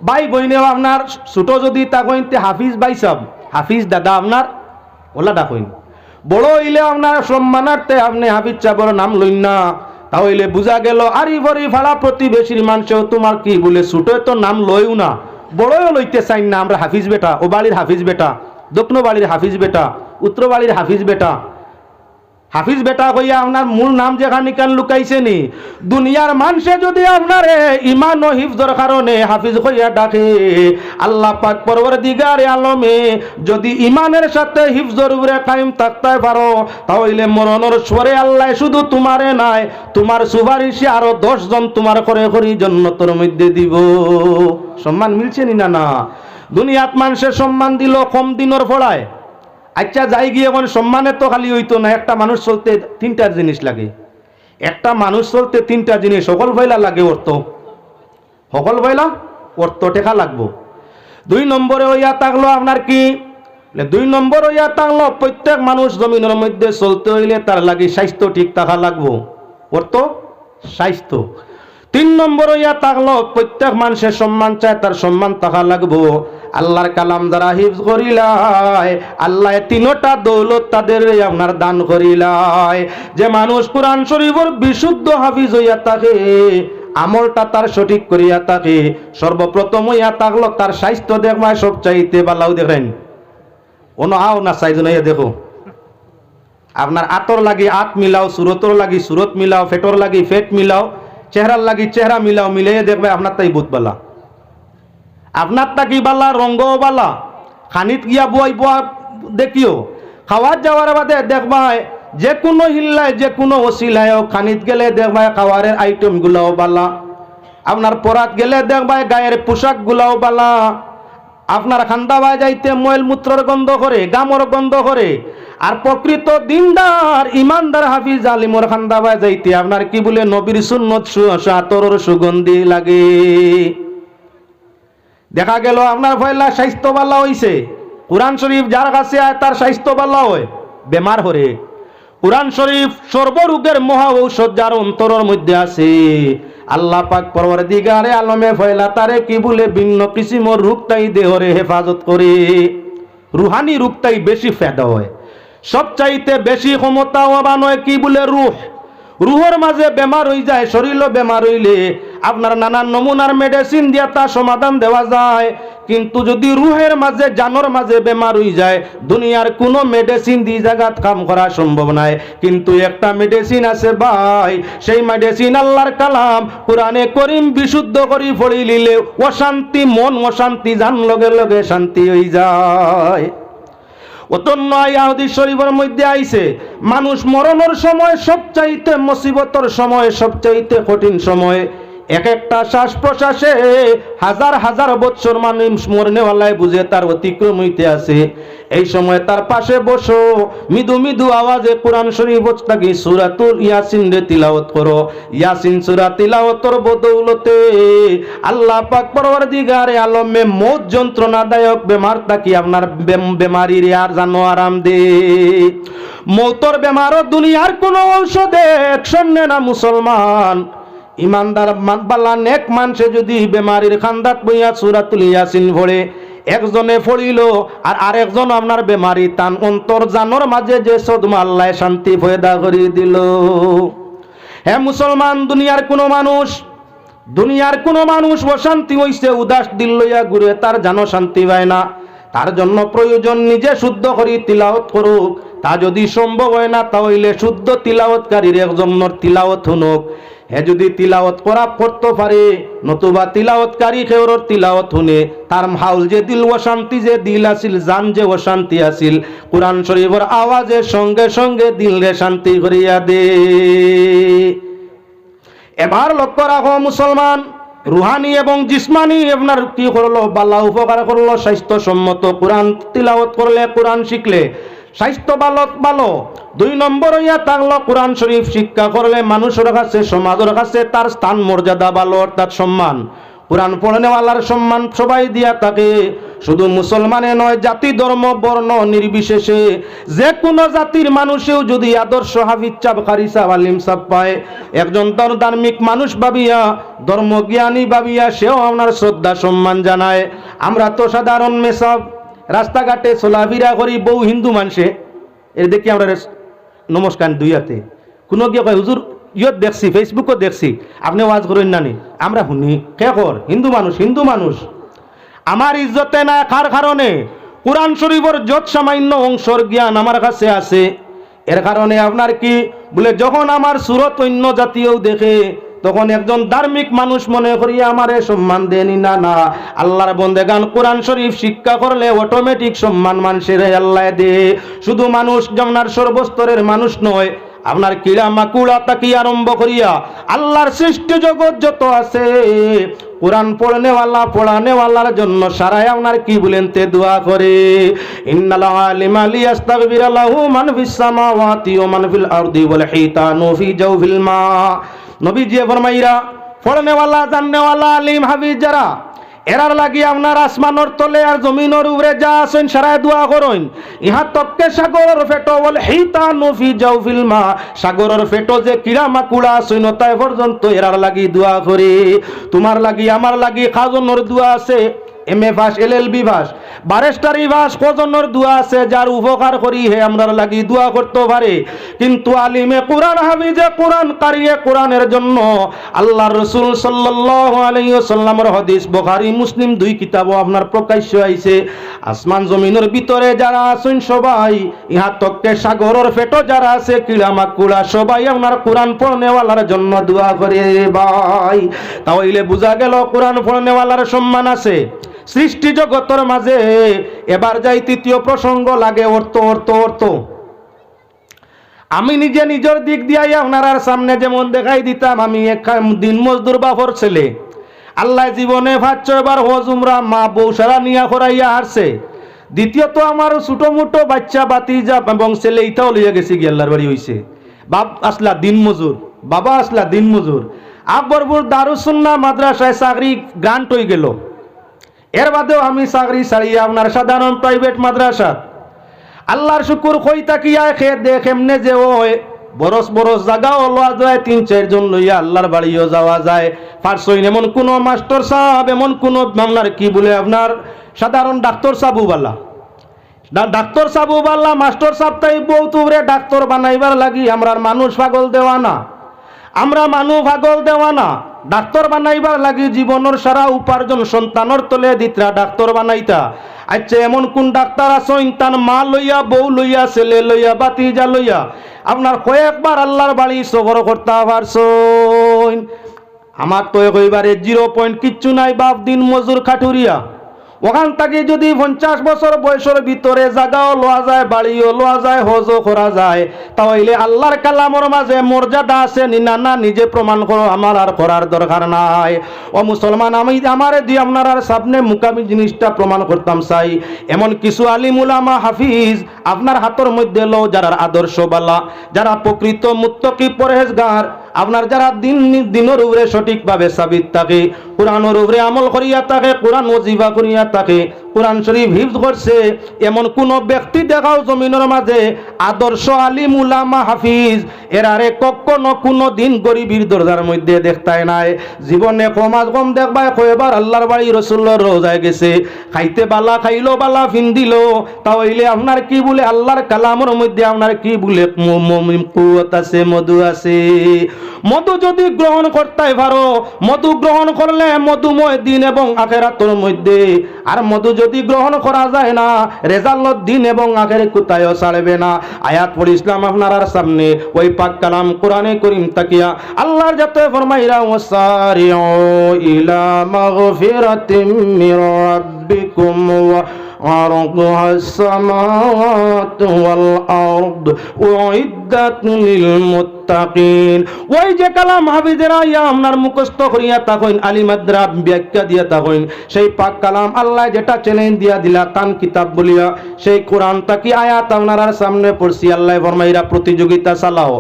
ভাই বইনেও আপনার ছোট যদি তা কইতে হাফিজ ভাই সব, হাফিজ দাদা আপনার ওলা ডাকইন। বড় হইলে আপনার সম্মানার্থে আপনি হাফিজ চাবর নাম লইন না, তাহলে বুঝা গেল আরি ভরি ভাড়া প্রতিবেশীর মানুষেও তোমার কি বলে ছোট তো নাম লইও না, বড়ও লইতে চাই না। আমরা হাফিজ বেটা, ও বাড়ির হাফিজ বেটা, দক্ষিণ বাড়ির হাফিজ বেটা, উত্তর বাড়ির হাফিজ বেটা, হাফিজ বেটা কইয়া আপনার মূল নাম যেখানে কান লুকাইছে নি। দুনিয়ার মানুষে যদি আপনার ইমান ও হিফজর কারণে হাফিজ কইয়া ডাকে, আল্লাহ পাক পরওয়ারদিগারে আলমে যদি ইমানের সাথে হিফজর উপরে কায়েম থাকতে পারো, তাহলে মরণের স্বরে আল্লাহ শুধু তোমারে নাই, তোমার সুপারিশে আরো 10 জন তোমার করে করি জান্নাতের মধ্যে দিব। সম্মান মিলছে নি না? না, দুনিয়াত মানুষের সম্মান দিল কম দিনের ফলায়। আচ্ছা যাই গিয়ে এখন সম্মানের তো খালি হইতো না, একটা মানুষ চলতে 3টা জিনিস লাগে, একটা মানুষ চলতে 3টা জিনিস, সকল ভাইলা লাগে অর্থ, সকল ভাইলা অর্থ টেকা লাগবো। 2 নম্বরে হইয়া থাকলো আপনার কি, 2 নম্বর হইয়া থাকলো প্রত্যেক মানুষ জমিনের মধ্যে চলতে হইলে তার লাগে স্বাস্থ্য ঠিক থাকা লাগবো, অর্থ স্বাস্থ্য। 3 নম্বর হইয়া থাকলো প্রত্যেক মানুষের সম্মান চায়, তার সম্মান থাকা লাগবো। আল্লাহর কালাম যারা হিফজ করিলাই, আল্লাহ 3টা দৌলত তাদের আপনার দান করিলাই। যে মানুষ কোরআন শরীফের বিশুদ্ধ হাফিজ হইয়া থাকে, আমলটা তার সঠিক করিয়া থাকে, সর্বপ্রথম হইয়া থাকলো তার স্বাস্থ্য দেখমায় সবচাইতে ভালো। দেখেন কোনো আও না চাইজন হইয়া দেখো, আপনার আতর লাগি আত মিলাও, সুরতর লাগি সুরত মিলাও, ফেটর লাগি ফেট মিলাও, চেহারার লাগি চেহারা মিলাও, মিলাইয়া দেখবে আপনার তাই বুধ বালা, আপনার তাকি বালা, রঙ্গও বালা। খানিত গিয়া বই বয়া দেখিও, খাওয়ার যাওয়ার বাদে দেখবাই যে কোনো হিল্লায় যে কোনো ওসিলায় খানিত গেলে দেখবাই খাওয়ারের আইটেম গুলাও বালা। আপনার পরাত গেলে দেখবাই গায়ের পোশাক গুলাও বালা, আপনার খান্দা বাই যাইতে ময়ল মূত্রর গন্ধ করে, গামর গন্ধ করে। আর প্রকৃত দিনদার ইমানদার হাফিজ আলিমর খান্দা বাই যাইতে আপনার কি বলে নবীর সুন্নত আতরের সুগন্ধি লাগে। দেখা গেল আপনার পয়লা স্বাস্থ্য বালা হইছে, কুরআন শরীফ যার কাছে আয় তার স্বাস্থ্য বালা হয়, বেমার হরে। কুরআন শরীফ সর্বরোগের মহা ঔষধ যার অন্তরের মধ্যে আছে। আল্লাহ পাক পরওয়ারদিগারে আলমে ফয়লা তারে কি বলে ভিন্ন কিসিমর রূপটাই দেহরে হেফাজত করে। রুহানি রূপটাই বেশি ফায়দা হয়, সবচাইতে বেশি ক্ষমতাবান হয় কি বলে রূহ। রুহর মাঝে বেমার হয়ে যায়, শরীরও বেমার হইলে আপনার নানান নমুনার মেডিসিন দিয়া তা সমাধান দেওয়া যায়। কিন্তু যদি রুহের মাঝে জানোর মাঝে বেমার হয়ে যায়, দুনিয়ার কোনো মেডিসিন দিয়ে জায়গাত কাম করা সম্ভব নয়। কিন্তু একটা মেডিসিন আছে ভাই, সেই মেডিসিন আল্লাহর কালাম কোরআনে করিম বিশুদ্ধ করি পড়ি লিলে অশান্তি মন অশান্তি জান লগে লগে শান্তি হয়ে যায়। অতন্য হাদিস শরীফের মধ্যে আইছে মানুষ মরণের সময় সবচাইতে মুসিবতের সময়, সবচাইতে কঠিন সময়, এক একটা শ্বাস প্রশ্বাসে হাজার হাজার বছর মানুষ মরনেওয়ালায় বুঝে তার অতিক্রম হইতে আছে। এই সময় তার পাশে বসো, মৃদু মৃদু আওয়াজে কোরআন শরীফ থাকি সূরাতুল ইয়াসিন রে তিলাওয়াত করো। ইয়াসিন সূরা তিলাওয়াতের বদৌলতে আল্লাহ পাক পরওয়ারদিগারে আলমে মৌত যন্ত্রণাদায়ক বেমার থাকি আপনার বেমারির আর জানো আরাম দে। মৌতর বেমারও দুনিয়ার কোনো ঔষধে অ্যাকশন নেয় না মুসলমান। ইমানদার বালা নেক মানুষে যদি বেমারির খান্দাত বইয়া সূরাতুল ইয়াসিন পড়ে, একজনে পড়িল আর আরেকজন আপনার বেমারি তান অন্তর জানোর মাঝে যে সদমা আল্লাহ শান্তি পয়দা করে দিল। হে মুসলমান, দুনিয়ার কোনো মানুষ অশান্তি হইছে, উদাস দিল লইয়া ঘুরে, তার জানো শান্তি পায় না। তার জন্য প্রয়োজন নিজে শুদ্ধ করি তিলাওয়াত করুক। তা যদি সম্ভব হয় না, তাহলে শুদ্ধ তিলাওয়াতকারীর একজনের তিলাওয়াত শুনুক। হে যদি তিলাওয়াত করা করতে পারে, নতুবা তিলাওয়াতকারী কেউর তিলাওয়াত শুনে তার হাউল যে দিল অশান্তি যে দিল আছিল, জান যে অশান্তি আছিল, কোরআন শরীফের আওয়াজের সঙ্গে সঙ্গে দিল রে শান্তি করিয়া দে। এবার লক্ষ্য রাখো মুসলমান, রুহানি এবং জিসমানি আপনার কি করলো, বালা উপকার করলো। স্বাস্থ্যসম্মত কোরআন তিলাওয়াত করলে, কোরআন শিখলে স্বাস্থ্য ভালো। 2 নম্বর হইয়া থাকলো কোরআন শরীফ শিক্ষা করলে মানুষের কাছে, সমাজের কাছে তার স্থান মর্যাদা ভালো, অর্থাৎ সম্মান। কোরআন পড়নেওয়ালার সম্মান সবাই দিয়া থাকে, শুধু মুসলমানে নয়, জাতি ধর্ম বর্ণ নির্বিশেষে যে কোনো জাতির মানুষেও যদি আদর্শ হাফিজ সাহেব, কারি সাহেব, আলিম সাহেব পায়, একজন ধার্মিক মানুষ ভাবিয়া, ধর্মজ্ঞানী ভাবিয়া সেও আপনার শ্রদ্ধা সম্মান জানায়। আমরা তো সাধারণ মেসাব রাস্তাঘাটে চলাফেরা করি, বহু হিন্দু মানুষে এর দেখি আমরা নমস্কার দুই হাতে, কোনো গিয়ে কয় হুজুর ইয়ত দেখছি, ফেসবুকও দেখছি, আপনি ওয়াজ করেন না নি? আমরা শুনি কে কর, হিন্দু মানুষ। আমার ইজ্জতে না কার কারণে? কোরআন শরীফের যত সামান্য অংশর জ্ঞান আমার কাছে আছে, এর কারণে আপনার কি বলে যখন আমার সুরত অন্য জাতীয় দেখে, তখন একজন ধার্মিক মানুষ মনে করি আমারে সম্মান দেনি না। না, আল্লাহর বন্দেগান কোরআন শরীফ শিক্ষা করলে অটোমেটিক সম্মান মানুষের আল্লাহ দে। শুধু মানুষ যেমন সর্বস্তরের মানুষ নয়, আপনার কিড়া মাকুড়া তাকি আরম্ভ করিয়া আল্লাহর সৃষ্টি জগৎ যত আছে, কোরআন পড়ানেওয়ালার জন্য সারাই আপনার কি বলেন তে দোয়া করে। ইন্নাল আলিমা লিয়াস্তাগফিরা লাহু মান ফিস সামাওয়াতি ওয়া মান ফিল আরদি ওয়াল হিতানু ফি জাওফিল মা। নবীজি ফরমাইরা পড়নেওয়ালা, জাননেওয়ালা, আলিম হাফিজ যারা, এরার লাগি আপনার আসমানোর তলে আর জমিনের উপরে যা আছেন সারায় দোয়া করেন। ইহা তককে সাগরের ফেটো বলে হিতানু ফি জাওফিল মা, সাগরের ফেটো যে কিড়া মাকুড়া আছেন তাই পর্যন্ত এরার লাগি দোয়া করে। তোমার লাগি আমার লাগি খাজনের দোয়া আছে, MA পাস, LLB পাস, ব্যারিস্টারি পাস, কজনের দোয়া আছে যার উপকার করি হে আমরার লাগি দোয়া করতে পারে। কিন্তু আলিমে কোরআন, হাফিজে কোরআন, কারিয়ে কোরআনের জন্য আল্লাহর রাসূল সাল্লাল্লাহু আলাইহি ওয়াসাল্লামের হাদিস বুখারী মুসলিম 2 কিতাবও আপনার প্রকাশ্য আইছে। আসমান জমিনের ভিতরে যারা আছেন সবাই, ইহা তককে সাগরের পেটো যারা আছে কিড়া মাকুড়া সবাই আপনার কোরআন পড়নেওয়ালার জন্য দোয়া করে ভাই। তাহলে বোঝা গেল কোরআন পড়নেওয়ালার সম্মান আছে সৃষ্টি জগতের মাঝে। এবার যাই 3য় প্রসঙ্গ, লাগে অর্থ। আমি নিজের দিক দিয়ে আপনার সামনে যেমন দেখাই দিতাম, আমি এক দিন মজদুর বাপর ছেলে, আল্লাহ জীবনে 5-6 বার হজ উমরা মা বউ সারা নিয়া করাইয়া হারছে। দ্বিতীয়ত আমার ছোট মোটো বাচ্চা বাতিজা এবং ছেলে ইটাও লইয়া গেছে গিয়ে আল্লাহর বাড়ি হইছে। বাপ আসলা দিন মজুর, বাবা আসলা দিন মজুর। আকবরপুর দারুসুন্নাহ মাদ্রাসায় চাকরি গ্রান্ট হয়ে গেল। এর বাদেও আমি চাকরি ছাড়িয়ে আপনার সাধারণ প্রাইভেট মাদ্রাসা আল্লাহর শুকুর কই তাকিয়া খেয়ে দেখ এমনে যে ওই বরস বরস জায়গাও লওয়া যায়, 3-4 জন লইয়া আল্লাহর বাড়িও যাওয়া যায়। পারছইন এমন কোন মাস্টার সাহেব, এমন কোন আপনার কি বলে আপনার সাধারণ ডাক্তার সাবুবাল্লা, ডাক্তার সাবুবাল্লা মাস্টার সাহেব তাই বউতুরে ডাক্তার বানাইবার লাগি আমরা মানুষ পাগল দেওয়া না, আমরা মানুষ পাগল দেওয়া না। ডাক্তার বানাইবার লাগি জীবনের সারা উপার্জন সন্তানের তলে দিতরা ডাক্তার বানাইতা। আচ্ছা এমন কোন ডাক্তার আছেন তার মা লইয়া বউ লইয়া ছেলে লইয়া বাতিজা লইয়া আপনার কয়েকবার আল্লাহর বাড়ি সফর করতে পারছেন? আমার তো একেবারে 0 পয়েন্ট কিচ্ছু নাই, বাপ দিন মজুর খাটুরিয়া। ওখান থেকে যদি 50 বছর বয়সের ভিতরে জায়গাও লওয়া যায়, বাড়িও লওয়া যায়, হজও করা যায়, তাহলে আল্লাহর কালামর মাঝে মর্যাদা আছে না না নিজে প্রমাণ করো, আমার আর করার দরকার নাই। ও মুসলমান, আমি আমারে দিয়ে আপনার আর সামনে মুকামি জিনিসটা প্রমাণ করতাম চাই। এমন কিছু আলিম উলামা হাফিজ আপনার হাতের মধ্যে লো, যারা আদর্শবালা, যারা প্রকৃত মুত্তাকি পরহেজগার, আপনার যারা দিনের উপরে সঠিকভাবে সাবিত থাকে, কোরআনের উপরে আমল করিয়া থাকে, কোরআন ওজিফা করিয়া থাকে, কোরআন শরীফ হিফজ করছে, এমন কোন ব্যক্তি দেখাও জমিনের মাঝে আদর্শ আলিম উলামা হাফিজ এরারে কখনো কোনো দিন গরিবীর দরজার মধ্যে দেখতাই নাই। জীবনে কমাজ কম দেখবাই কয়বার আল্লাহর বাড়ি রাসূলুল্লাহর রোজায় গেছে, খাইতে বালা খাইলো বালা ফিন্দিল, তাহলে আপনার কি বলে আল্লাহর কালামের মধ্যে আপনার কি বলে কুওয়াত আছে, মধু আছে। মধু যদি গ্রহণ করতে পারো, মধু গ্রহণ করলে মধুময় দিন এবং আখিরাতের মধ্যে, আর মধু যদি গ্রহণ করা যায় না রেজাল্ট দিন এবং আখিরাত কোথায় ছাড়বে না। আয়াত পড়িছিলাম আপনার সামনে, ওই পাক কালাম কোরআনে করিম তাকিয়া আল্লাহর যাতে ফরমাইরা ওয়াসারিউ ইলা মাগফিরাতিম মির রাব্বিকুম ওয়া عرضها السماوات والأرض أعدت للمتقين। ওই যে কালাম হাফিজেরা ইয়া আপনার মুখস্থ করিয়া তাকইন, আলিমাদরা ব্যাখ্যা দিয়া তাকইন, সেই পাক কালাম আল্লাহ যেটা চ্যালেঞ্জ দিয়া দিলা তান কিতাব বলিয়া সেই কোরআন তাকি আয়াত আপনার সামনে পড়ছি। আল্লাহ ফরমাইরা প্রতিযোগিতা চালাও,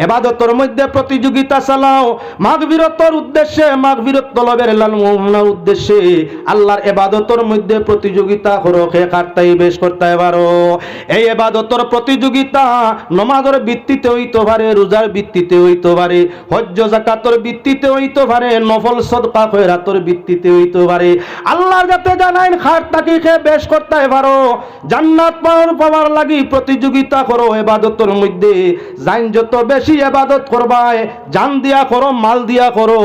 ইবাদতের মধ্যে প্রতিযোগিতা চালাও, মাগফিরাতের উদ্দেশ্যে, মাগফিরাত তলবের লালনের উদ্দেশ্যে আল্লাহর ইবাদতের মধ্যে প্রতিযোগিতা করো, কে কারতাই বেশ করতে পারো। এই ইবাদতের প্রতিযোগিতা নামাজের ভিত্তিতে হইতে পারে, রোজার ভিত্তিতে হইতে পারে, হজ্জ যাকাতের ভিত্তিতে হইতে পারে, নফল সদকা খয়রাতের ভিত্তিতে হইতে পারে। আল্লাহর যাতে জানাইন খারতাকে কে বেশ করতে পারো, জান্নাত পাওয়ার লাগি প্রতিযোগিতা করো ইবাদতের মধ্যে। জান যত বেশি ইবাদত করবাই, জান দিয়া করো, মাল দিয়া করো,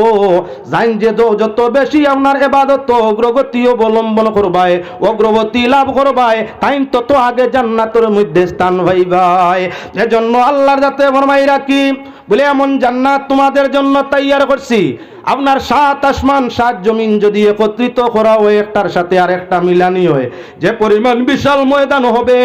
জান যে যত বেশি আপনার ইবাদত অগ্রগতি অবলম্বন করবাই, অগ্রগতি লাভ করবাই, তাই তত আগে জান্নাতের মধ্যে স্থান পাইবাই। এজন্য আল্লাহর যাতে ফরমাই রাখি বলে এমন জান্নাত তোমাদের জন্য তৈয়ার করছি, আপনার 7 আসমান 7 জমিন যদি একত্রিত করা হয়, একটার সাথে আর একটা মিলানি হয়, যে পরিমাণ বিশাল ময়দান হবে,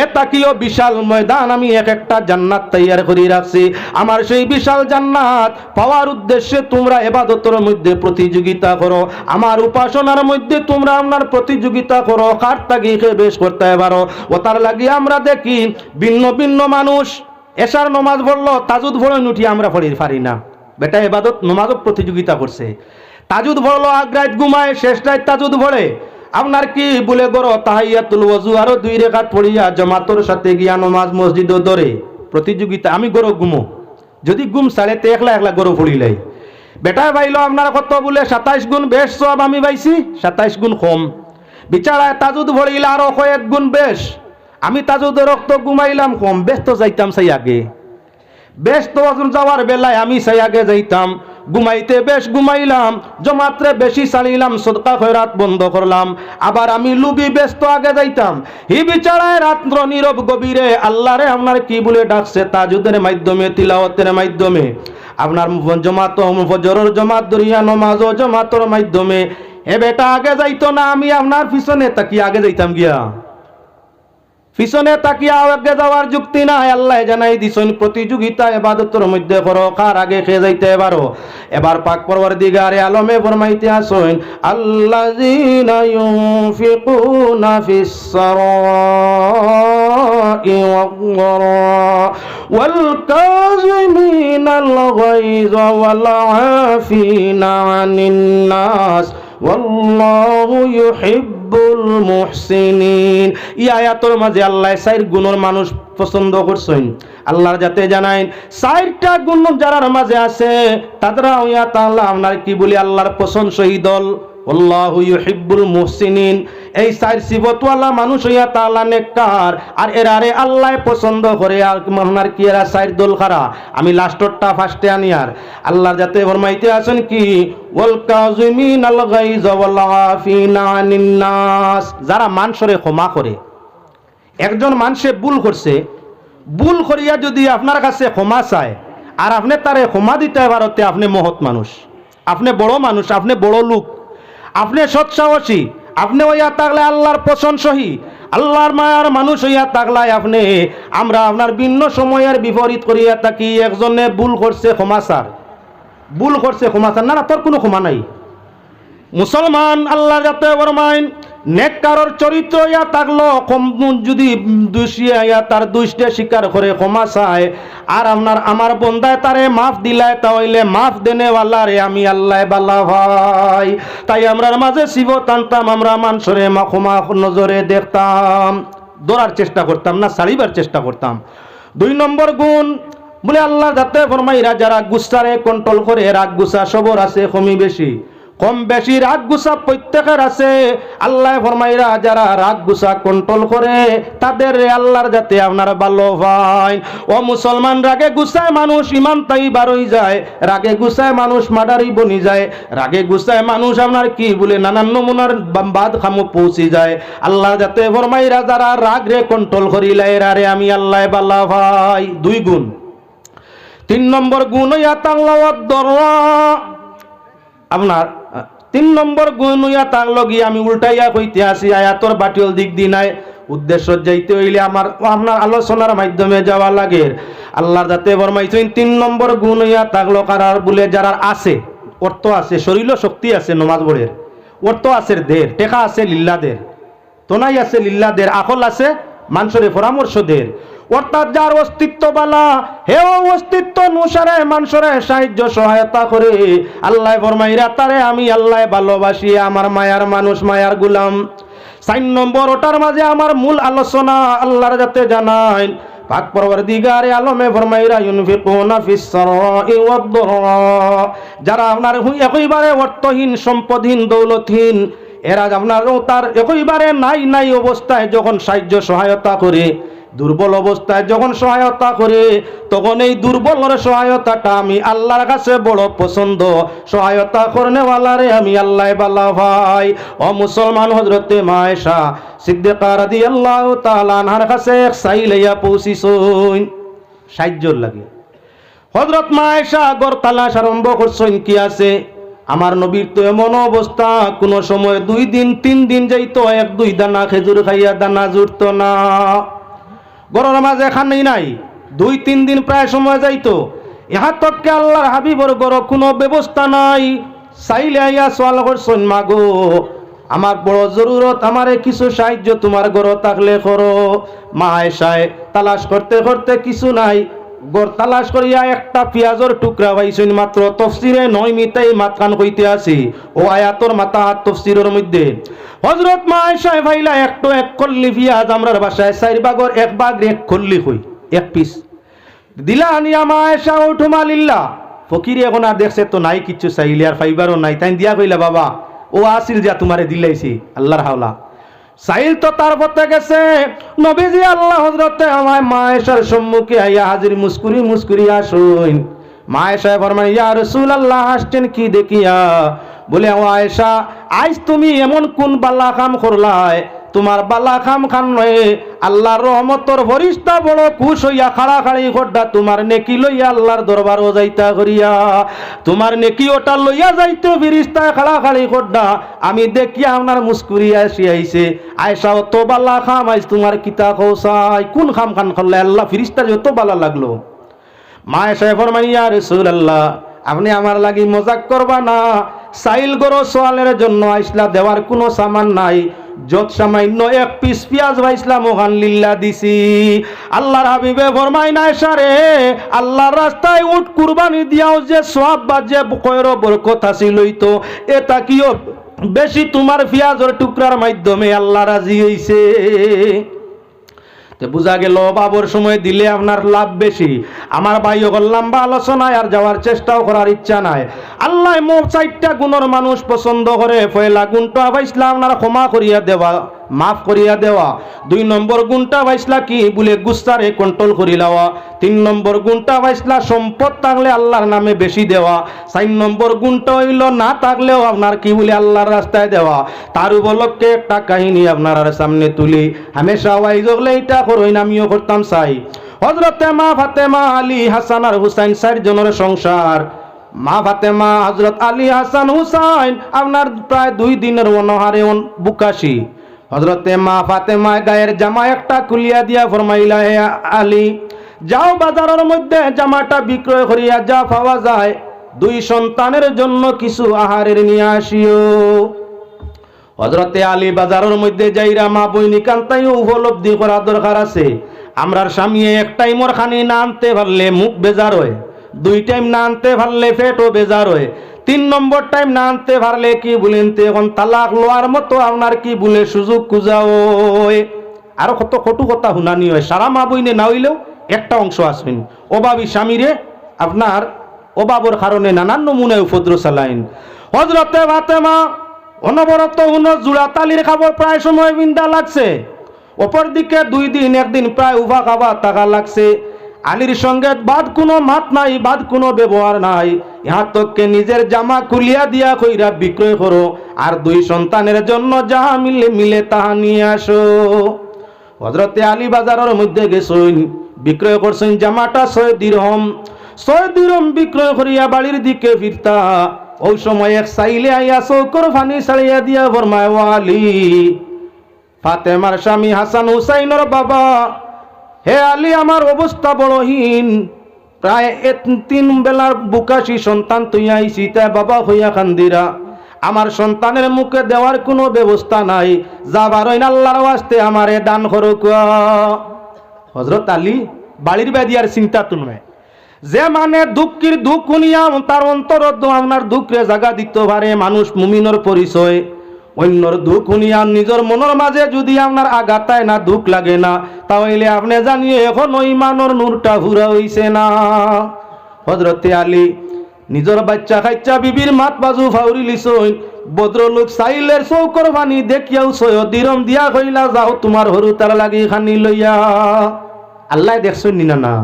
এটা কিও বিশাল ময়দান আমি এক একটা জান্নাত তৈয়ার করে রাখছি। আমার সেই বিশাল জান্নাত পাওয়ার উদ্দেশ্যে তোমরা ইবাদতের মধ্যে প্রতিযোগিতা করো, আমার উপাসনার মধ্যে তোমরা আপনার প্রতিযোগিতা করো, কার তাগিকে বেশ করতে পারো। ও তার লাগি আমরা দেখি ভিন্ন ভিন্ন মানুষ এশার নামাজ পড়লো, তাজুদ পড়ে উঠি আমরা পারি না। বেটা ইবাদত নামাজও প্রতিযোগিতা করছে, তাজুদ পড়লো, আগ্রাত ঘুমায়, শেষ রাত তাজুদ পড়ে, আপনার কি বলে গরো তাহিয়াতুল ওযু আরো 2 রাকাত পড়িয়া জামাতের সাথে গিয়া নামাজ মসজিদে ধরে প্রতিযোগিতা। আমি গরো ঘুমো, যদি ঘুম সাড়ে তে একলা একলা গরো পড়িলাই। বেটা ভাইলো আপনার কত বলে 27 গুণ বেশ সব, আমি পাইছি 27 গুণ কম। বিচারায় তাজুদ পড়িলে আরো কয়েক গুণ বেশ, আমি তাজুদের রক্ত ঘুমাইলাম কম, ব্যস্ত যাইতাম সেই আগে, ব্যস্ত যাওয়ার বেলায় আমি সেই আগে যাইতাম, ঘুমাইতে বেশ ঘুমাইলাম, জমাত্রে বেশি চালিলাম, সদকা খয়রাত বন্ধ করলাম, আবার আমি লুবি ব্যস্ত আগে যাইতাম। হি বিচারায় রাত্র নীরব গভীরে আল্লাহরে আপনার কি বলে ডাকছে, তাজুদের মাধ্যমে, তিলাওয়াতের মাধ্যমে, আপনার জমাত ফজরের জমাত দরিয়া নমাজ ও জমাতের মাধ্যমে। এ বেটা আগে যাইতো না, আমি আপনার পিছনে তাকি আগে যাইতাম গিয়া। পিছনে তাকিয়া আগে যাওয়ার যুক্তি নাই। আল্লাহ জানাই দিছেন প্রতিযোগিতা ইবাদতের মধ্যে করো, কার আগে খেয়ে যাইতে পারো। এবার পাক পরওয়ারদিগারে আলমে ফরমাইতে আসেন আল্লাযীনা ইউনফিকুনা ফিস সারাই ওয়াল কাযিমিনাল গায়যা ওয়াল আফিনা আনিন নাস ওয়াল্লাহু ইউহিব্বুল মুহসিনিন। এই আয়াতের মাঝে আল্লাহ চার গুণের মানুষ পছন্দ করছেন। আল্লাহর যাতে জানাইন চারটা গুণ যারার মাঝে আছে তারা হইয়া তাআলা আপনার কি বলি আল্লাহর পছন্দসই দল। আল্লাহু ইউহিব্বুল মুহসিনিন, এই চার সিফতওয়ালা মানুষ হইয়া তাআলা নেককার, আর এরারে আল্লাহ পছন্দ করে। আর আপনার কি এরা চার দল খারা, আমি লাস্টরটা ফার্স্টে আনি। আর আল্লাহর যাতে ফরমাইতে আছেন কি ওয়াল কাযিমিনাল গায়যা ওয়াল আফিনা আনিন নাস, যারা মানুষরে ক্ষমা করে। একজন মানুষে ভুল করছে, ভুল করিয়া যদি আপনার কাছে ক্ষমা চায় আর আপনি তারে ক্ষমা দিতে পারতে, আপনি মহৎ মানুষ, আপনি বড় মানুষ, আপনি বড় লোক, আপনি সৎসাহসী, আপনি হইয়া থাকলে আল্লাহর প্রশংসী, আল্লাহর মায়ার মানুষ হইয়া থাকলাই আপনি। আমরা আপনার ভিন্ন সময়ের বিপরীত করিয়া থাকি। একজনে ভুল করছে ক্ষমা চার, ভুল করছে ক্ষমা চার, না তোর কোনো ক্ষমা নাই। মুসলমান আল্লাহ যাতে ফরমাইন নেককারর চরিত্র ইয়া থাকলো, যদি দোষী আয়া তার দুষ্টে স্বীকার করে ক্ষমা চায়, আর আমার বন্দায় তারে মাফ দিলায়, তাহলে মাফ দেনেওয়ালা রে আমি আল্লাহ বালা ভাই। তাই আমরার মাঝে শিব টানতাম, আমরা মানুষরে ক্ষমা নজরে দেখতাম, ধরার চেষ্টা করতাম না, ছাড়িবার চেষ্টা করতাম। 2 নম্বর গুণ বলে আল্লাহ যাতে ফরমাইরা যারা গুসারে কন্ট্রোল করে, রাগ গুসা সবর আছে কমি বেশি, কম বেশি রাগ গুসা প্রত্যেকের আছে। আল্লাহ ফরমাইরা যারা রাগ গুসা কন্ট্রোল করে তাদের আল্লাহর যাতে আপনার ভালো ভাই। ও মুসলমান, রাগে গুসায় মানুষ ইমান তাই বারই যায়, রাগে গুসায় মানুষ মাডারি বনি যায়, রাগে গুসায় মানুষ আপনার কি বলে নানান নমুনার বাদ খামো পৌঁছে যায়। আল্লাহ যাতে ফরমাইরা যারা রাগ রে কন্ট্রোল করিলে এরারে আমি আল্লাহ ভালো ভাই। 2 গুণ। 3 নম্বর গুণ ইয়া তাল্লাওয়াদ-দররা, আপনার 3 নম্বর গুণ হইয়া তার লগি আমি উল্টাইয়া কইতে আসি আয়াতর বাটিল দিক দি নাই। উদ্দেশ্য যাইতে হইলে আপনার আলোচনার মাধ্যমে যাওয়া লাগে। আল্লাহর যাতে ফরমাইছেন 3 নম্বর গুণ হইয়া তাগলো কারার বলে যারা আছে, অর্থ আছে, শরীর শক্তি আছে, নমাজ পড়ের অর্থ আছে, দের টেকা আছে লিল্লাদের, তোনাই আছে লিল্লাদের, আকল আছে মানুষের পরামর্শ দের, অর্থাৎ যার অস্তিত্ব বালা হে অস্তিত্ব অনুসারে মানুষের সাহায্য সহায়তা করে। আল্লাহ ফরমাইরা তারে আমি আল্লাহ ভালোবাসি, আমার মায়ার মানুষ, মায়ার গুলাম। 4 নম্বর ওটার মাঝে আমার মূল আলোচনা আল্লাহর যাতে জানাই পাক পরওয়ারদিগারে আলমে ফরমাইরা ইউনফিকুনা ফিস সারাই ওয়াদ-দররা, যারা আপনার একইবারে অর্থহীন, সম্পদহীন, দৌলতহীন, এরা আপনার তার একইবারে নাই অবস্থায় যখন সাহায্য সহায়তা করে, দুর্বল অবস্থায় যখন সহায়তা করে, তখন এই দুর্বলের সহায়তাটা আমি আল্লাহর কাছে বড় পছন্দ। সহায়তা করনেওয়ালারে আমি আল্লাহ বালা ভাই। ও মুসলমান, হযরতে মা আয়েশা সিদ্দিকা রাদিয়াল্লাহু তাআলা আনহার কাছে এক সাইলাইয়া পৌঁছিছেন সাহায্যর লাগে। হযরত মা আয়েশা গড় তালাশ আরম্ভ করছেন কি আছে। আমার নবীর তো এমন অবস্থা, কোন সময় 2 দিন 3 দিন যাইতো 1-2 দানা খেজুর খাইয়া দানা জুটতো না, গরর মাঝে খানি নাই, 2-3 দিন প্রায় সময় যাইতো। ইহা তককে আল্লাহর হাবিবর গর কোনো ব্যবস্থা নাই। চাইলে আইয়া সোয়াল করছেন, মাগো আমার বড় জরুরত, আমারে কিছু সাহায্য তোমার গর থাকলে করো। মা আয়েশায় তালাশ করতে করতে কিছু নাই, গড় তালাশ করিয়া একটা পেঁয়াজের টুকরা পাইছেন মাত্র। তফসিরে 9 মিটাই মাতকান কইতে আছি ও আয়াতর মাথা তফসিরের মধ্যে হযরত মা আয়েশা ভাইলা একটু 1 কল্লি পেঁয়াজ আমরার বাসায় 4 ভাগের 1 ভাগ 1 কল্লি কই 1 পিস দিলা আনিয়া মা আয়েশা উঠুমা লিল্লাহ। ফকির এখন আর দেখছে তো নাই কিছু, চাইলে আর ফাইবারও নাই, তাই দিয়া কইলা বাবা ও আসিল যা তোমারে দিলাইছি আল্লাহর হাওলা। সাইল তো তার পথে গেছে। নবীজি আল্লাহ হযরতে আমার মা আয়েশার সম্মুখে আইয়া হাজির, মুস্কুরি মুস্কুরি আসুন। মা আয়েশা ফরমায়, ইয়া রাসূলুল্লাহ, আসছেন কি দেখিয়া? বলে ও আয়েশা, আজ তুমি এমন কোন বালা কাম করলাই তোমার বালা খাম খান নয় আল্লাহর রহমতর ফরিস্তা বড় খুশ হইয়া খাড়াখাড়ি খড্ডা তোমার নেকি লইয়া আল্লাহর দরবারও যাইতা করিয়া তোমার নেকি ওটা লইয়া যাইতে ফিরিস্তা খাড়াখাড়ি খড্ডা আমি দেখিয়া আপনার মুস্কুরিয়া আসি আইছে আয়সা অত বালা খাম আইস তোমার কিতা খোসাই কোন খাম খান করলে আল্লাহ ফিরিস্তা যত বালা লাগলো মা এসে ফরমাইয়া রাসূলুল্লাহ আপনি আমার লাগি মজাক করবা না সাইল গরো সোয়ালের জন্য আইসলা দেওয়ার কোনো সামান নাই যত সামান্য এক পিস পেঁয়াজ ভাইসলাম ওখান লিল্লা দিছি আল্লাহর হাবিবে ফরমাই না সারে আল্লাহর রাস্তায় উট কুরবানি দিয়াও যে সওয়াব বা যে কয়র বরকত হাসিল হইতো এটা কিও বেশি তোমার পেঁয়াজের টুকরার মাধ্যমে আল্লাহ রাজি হইছে বুঝা গেল বাবর সময় দিলে আপনার লাভ বেশি আমার ভাই ওগল লম্বা আলোচনায় আর যাওয়ার চেষ্টাও করার ইচ্ছা নাই আল্লাহ মোট 4টা গুণের মানুষ পছন্দ করে পয়লা গুণটা ভাইসলা আপনার ক্ষমা করিয়া দেওয়া মাফ করিয়া দেওয়া 2 নম্বর গুণটা ভাইসলা কি বলে গুস্তারে কন্ট্রোল করি লওয়া 3 নম্বর গুণটা ভাইসলা সম্পদ থাকলে আল্লাহর নামে বেশি দেওয়া 4 নম্বর গুণটা হইল না থাকলেও আপনার কি বলে আল্লাহর রাস্তায় দেওয়া তার উপলক্ষে একটা কাহিনী আপনার সামনে তুলি হামেশা ওয়াইজ হলে এটা করই আমিও করতাম চাই হযরতে মা ফাতেমা আলী হাসান আর হুসাইন 4 জনের সংসার মা ফাতেমা হযরত আলী হাসান হুসাইন আপনার প্রায় 2 দিনের অনহারে বুকাশি হযরতে মা ফাতেমা গায়ের জামা একটা খুলিয়া দিয়া ফরমাইলা হে আলী যাও বাজারের মধ্যে জামাটা বিক্রয় করিয়া যা পাওয়া যায় 2 সন্তানের জন্য কিছু আহারের নিয়ে আসিও হযরতে আলী বাজারের মধ্যে যাইরা মা বইনি কান্তাই উপলব্ধি করা দরকার আছে আমরার স্বামী এক টাইমর খানি না আনতে পারলে মুখ বেজার হয় 2 টাইম না আনতে পারলে পেটও বেজার হয় 3 নম্বর টাইম না আনতে পারলে কি বলেন তে এখন তালাক লোয়ার মতো আপনার কি বলে সুযোগ খুঁজাও আর কত কটু কথা শুনানি হয় সারা মা বইনে না হইলেও একটা অংশ আসবেন অভাবী স্বামীরে আপনার অভাবর কারণে নানান নমুনায় উপদ্র চালাইন হযরতে ফাতেমা অনবরত জোড়া তালির খাবার প্রায় সময় বিন্দা লাগছে অপর দিকে 2 দিন একদিন প্রায় উভা খাবার টাকা লাগছে আলীর সঙ্গে বাদ কোনো মাত নাই বাদ কোনো ব্যবহার নাই ইহা তোকে নিজের জামা খুলিয়া দিয়া কইরা বিক্রয় করো আর 2 সন্তানের জন্য যাহা মিলে তাহা নিয়ে আসো হযরতে আলী বাজারের মধ্যে গেছেন বিক্রয় করছেন জামাটা 6 দিরহম বিক্রয় করিয়া বাড়ির দিকে ফিরতা ওই সময় এক সাইলে আইয়া চৌকর ফানি ছাড়িয়া দিয়া ফরমায় ও আলী ফাতেমার স্বামী হাসান হুসাইনের বাবা হে আলী আমার অবস্থা বড়হীন প্রায় 3 বেলার বুকাশি সন্তান তুই আইছি তা বাবা হইয়া কান্দিরা আমার সন্তানের মুখে দেওয়ার কোনো ব্যবস্থা নাই যাবার হইন আল্লাহর ওয়াস্তে আমারে দান করুক হযরত আলী বাড়ির বেদিয়ার চিন্তা তুলবে যে মানে দুঃখের দুঃখ শুনিয়া তার অন্তর আপনার দুঃখে জায়গা দিতে পারে মানুষ মুমিনের পরিচয় অন্যর দুঃখ শুনিয়া নিজের মনের মাঝে যদি আপনার আঘাতায় না দুঃখ লাগে না তাহলে আপনি জানিয়ে এখন ইমানের নূরটা হুরা হইছে না হযরতে আলী নিজের বাচ্চা খাইচা বিবির মাত বাজু ফাউরি লিছইন ভদ্রলোক সাইলের চৌকর পানি দেখিয়াও 6 দিরহম দিয়া কইলা যাও তোমার হরু তার লাগি খানি লইয়া আল্লাহ দেখছেন নিনা না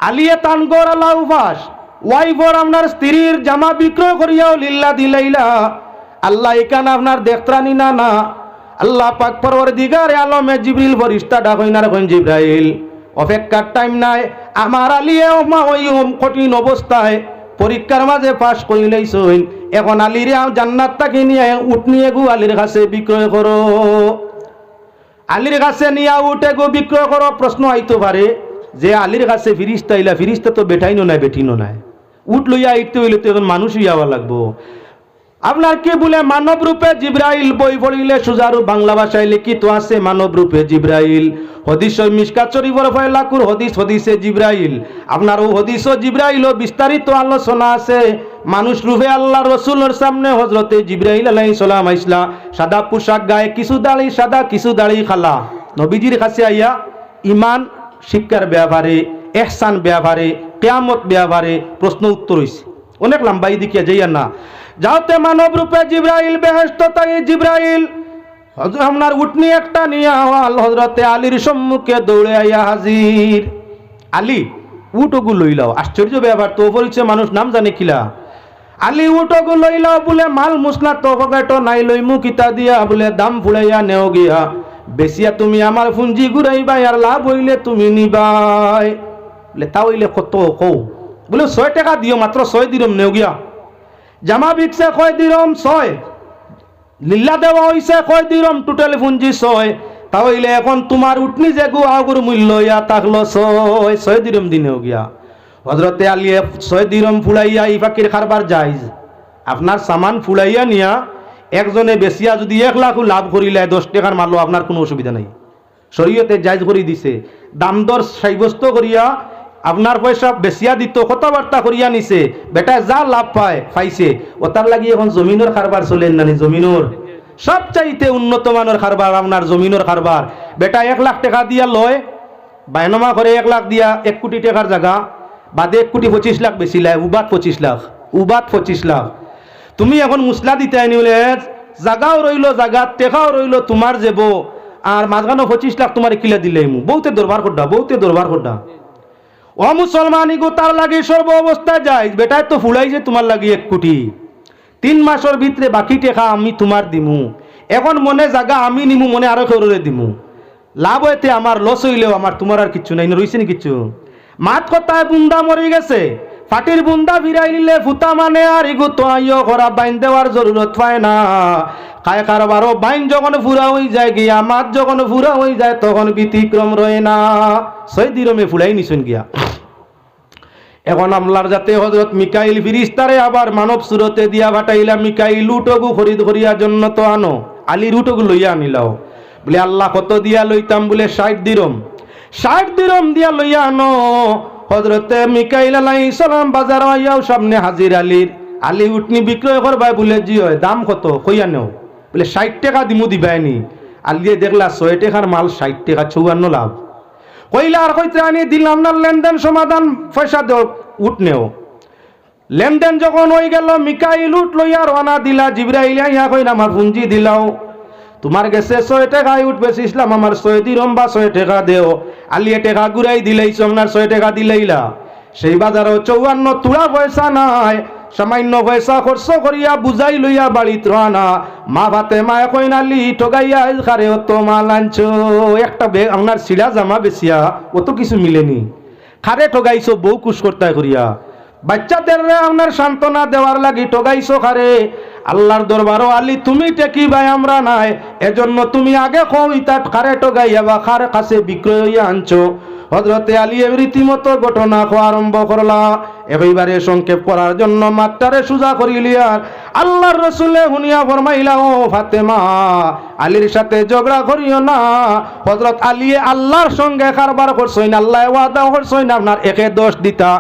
আলিয়ে তানগর আল্লাহ উপাস ওয়াইফর আপনার স্ত্রীর জামা বিক্রয় করিয়াও লিল্লা দিলাইলা আল্লাহ এখানে আপনার দেখত্রানি না না আল্লাহ পাক পরওয়ারদিগার আলমে জিবরিল ফেরেশতা ডাকইনা রাখেন জিবরাইল অপেক্ষার টাইম নাই আমার আলিয়ে ওই কঠিন অবস্থায় পরীক্ষার মাঝে পাশ করিলেইছইন এখন আলীরে জান্নাত তাকে নিয়ে উট নিয়ে গো আলীর কাছে বিক্রয় করো আলীর কাছে নিয়ে উঠে গো বিক্রয় করো প্রশ্ন আইতে পারে যে আলীর কাছে ফিরিস্তা আইলা ফিরিস্তা তো বেঠাইনো নাই বেঠিনো নাই উট লইয়া আইতে হইলে তো এখন মানুষই যাওয়া লাগবো আপনার কি বলে মানব রূপে জিব্রাইল বই পড়িলে সুজারু বাংলা ভাষায় লিখিত আছে মানব রূপে জিব্রাইল হদিস মিশকাত শরীফের ফয়লাকুর হদিসে জিব্রাইল আপনার ও হদিস জিব্রাইল বিস্তারিত আলোচনা আছে মানুষ রূপে আল্লাহ রাসূলের সামনে হযরতে জিব্রাইল আলাইহিস সালাম আইসলা সাদা পোশাক গায়ে কিছু দাড়ি সাদা কিছু দাড়ি খালা নবীজির কাছে আইয়া ঈমান শিক্ষার ব্যাপারে ইহসান ব্যাপারে কিয়ামত ব্যাপারে প্রশ্ন উত্তর হইছে অনেক লম্বাই দিকে যাইয়া না যাওতে মানব রূপে জিব্রাইল বেহেশত তাই জিব্রাইল আপনার উটনি একটা নিয়ে হযরতে আলীর সম্মুখে দৌড়ে আইয়া হাজির আলী উটগু লইলাও আশ্চর্য ব্যাপার তো পরিচয় মানুষ নাম জানে কিলা আলি উঠো লইলাও বলে মাল মুসলা তো পকেটো নাই লই মুকিতা দিয়া বলে দাম ফুড়াইয়া নেও গিয়া বেশিয়া তুমি আমার পুঞ্জি ঘুরাইবাই আর লাভ হইলে তুমি নিবাই বলে তা হইলে কত কৌ বলে 6 টাকা দিও মাত্র 6 দিরম নেও গিয়া জামা বিকছে কয় দিরম 6 লীলা দেওয়া হইছে কয় দিরম টোটাল পুঞ্জি 6 তা হইলে এখন তোমার উঠনি যে গু আগুর মূল্য ইয়া থাকলো 6 দিরম দিনেও গিয়া হযরতে আলিয়ে 6 দিরম ফুলাইয়া এই ফাকির খারবার যাইজ আপনার সামান ফুলাইয়া নিয়া একজনে বেশিয়া যদি 1 লাখ লাভ করিলে 10 টাকার মারলো আপনার কোনো অসুবিধা নাই শরীয়তে জায়েজ করে দিছে দাম দর সাব্যস্ত করিয়া আপনার পয়সা বেশিয়া দিত কথাবার্তা করিয়া নিছে বেটা যা লাভ পাইছে ওটার লাগি এখন জমিনের খারবার চলেন না জমিনের সবচাইতে উন্নত মানের খারবার আপনার জমিনের খারবার বেটা 1 লাখ টাকা দিয়া লয় বায়নামা করে 1 লাখ দিয়া 1 কোটি টাকার জায়গা বাদে 1 কোটি 25 লাখ বেশি লাই উবাদ 25 লাখ তুমি এখন মুসলা দিতে আইনি বলে জাগাও রইলো জাগা টেকাও রইলো তোমার যাব আর মাঝখানে 25 লাখ তোমার কিলা দিলেই মু বহুতে দরবার করডা ও মুসলমানি গো তার লাগে সর্ব অবস্থায় যায় বেটায় তো ফুলাইছে তোমার লাগে 1 কোটি 3 মাসের ভিতরে বাকি টাকা আমি তোমার দিমু এখন মনে জাগা আমি নিমু মনে আরো কেউরে দিমু লাভ হইতে আমার লস হইলেও আমার তোমার আর কিছু নাই রইছে নি কিছু মাত কথায় বুন্দা মরে গেছে ফাটির বুন্দা ফিরাই নিলে ফুতা মানে আর ইগু তো আইও করা বাইন দেওয়ার জরুরত পায় না খায় কারবারও বাইন যখন ফুরা হয়ে যায় গিয়া মাত যখন ফুরা হয়ে যায় তখন ব্যতিক্রম রয় না 6 দিরমে ফুলাই নিছেন গিয়া এখন আমলার যাতে হযরত মিকাইল ফিরিস্তারে আবার মানব সুরতে দিয়া পাঠাইলা মিকাইল উটগু খরিদ করিয়ার জন্য তো আনো আলী উটগু লইয়া আনিলাও বলে আল্লাহ কত দিয়া লইতাম বলে 60 দিরম দিয়া লইয়া আনো হযরতে মিকাইল আলাইহিস সালাম বাজার আইয়াও সামনে হাজির আলী উটনি বিক্রয় করবাই বলে জি হয় দাম কত কইয়া নেও বলে 60 টাকা দিমু দিবাইনি আলিয়ে দেখলা 6 টাকার মাল 60 টাকা 54 লাভ কইলা আর কইতে আনি দিলাম না লেনদেন সমাধান পয়সা দেও উট নেও লেনদেন যখন হয়ে গেল মিকাইল উট লইয়া রওনা দিলা জিবরাইল আইয়া কইনা আমার পুঞ্জি দিলাও তোমার গেছে 6 টাকায় উঠ বেচিছিলাম আমার 6 দিরম বা 6 টাকা দেও আলিয়ে টাকা ঘুরাই দিলেইছ আপনার 6 টাকা দিলেইলা সেই বাজারে 54 তুলা পয়সা নাই সামান্য পয়সা খরচ করিয়া বুঝাই লইয়া বাড়িত রানা মা ভাতে মায় কইনালি ঠগাইয়া খারে অত মাল আনছো একটা আপনার সিলা জামা বেচিয়া অত কিছু মিলেনি খারে ঠগাইছো বউ কুশ করতে করিয়া বাচ্চাদের আপনার সান্ত্বনা দেওয়ার লাগি ঠগাইছো খারে আল্লাহর দরবারও আলী তুমি টেকি ভাই আমরা নাই এজন্য তুমি আগে কও ইতা খারে ঠগাইয়া বা খার কাছে বিক্রয় হইয়া আনছো হযরতে আলী রীতিমতো ঘটনা আরম্ভ করলা এবারে সংক্ষেপ করার জন্য মাত্রারে সুজা করিলিয়ার আল্লাহর রাসূলে হুনিয়া ফরমাইলা ও ফাতেমা আলীর সাথে ঝগড়া করিও না হযরত আলী আল্লাহর সঙ্গে কারবার করছইন আল্লাহ ওয়াদা করছইন আপনার একে 10 দিতা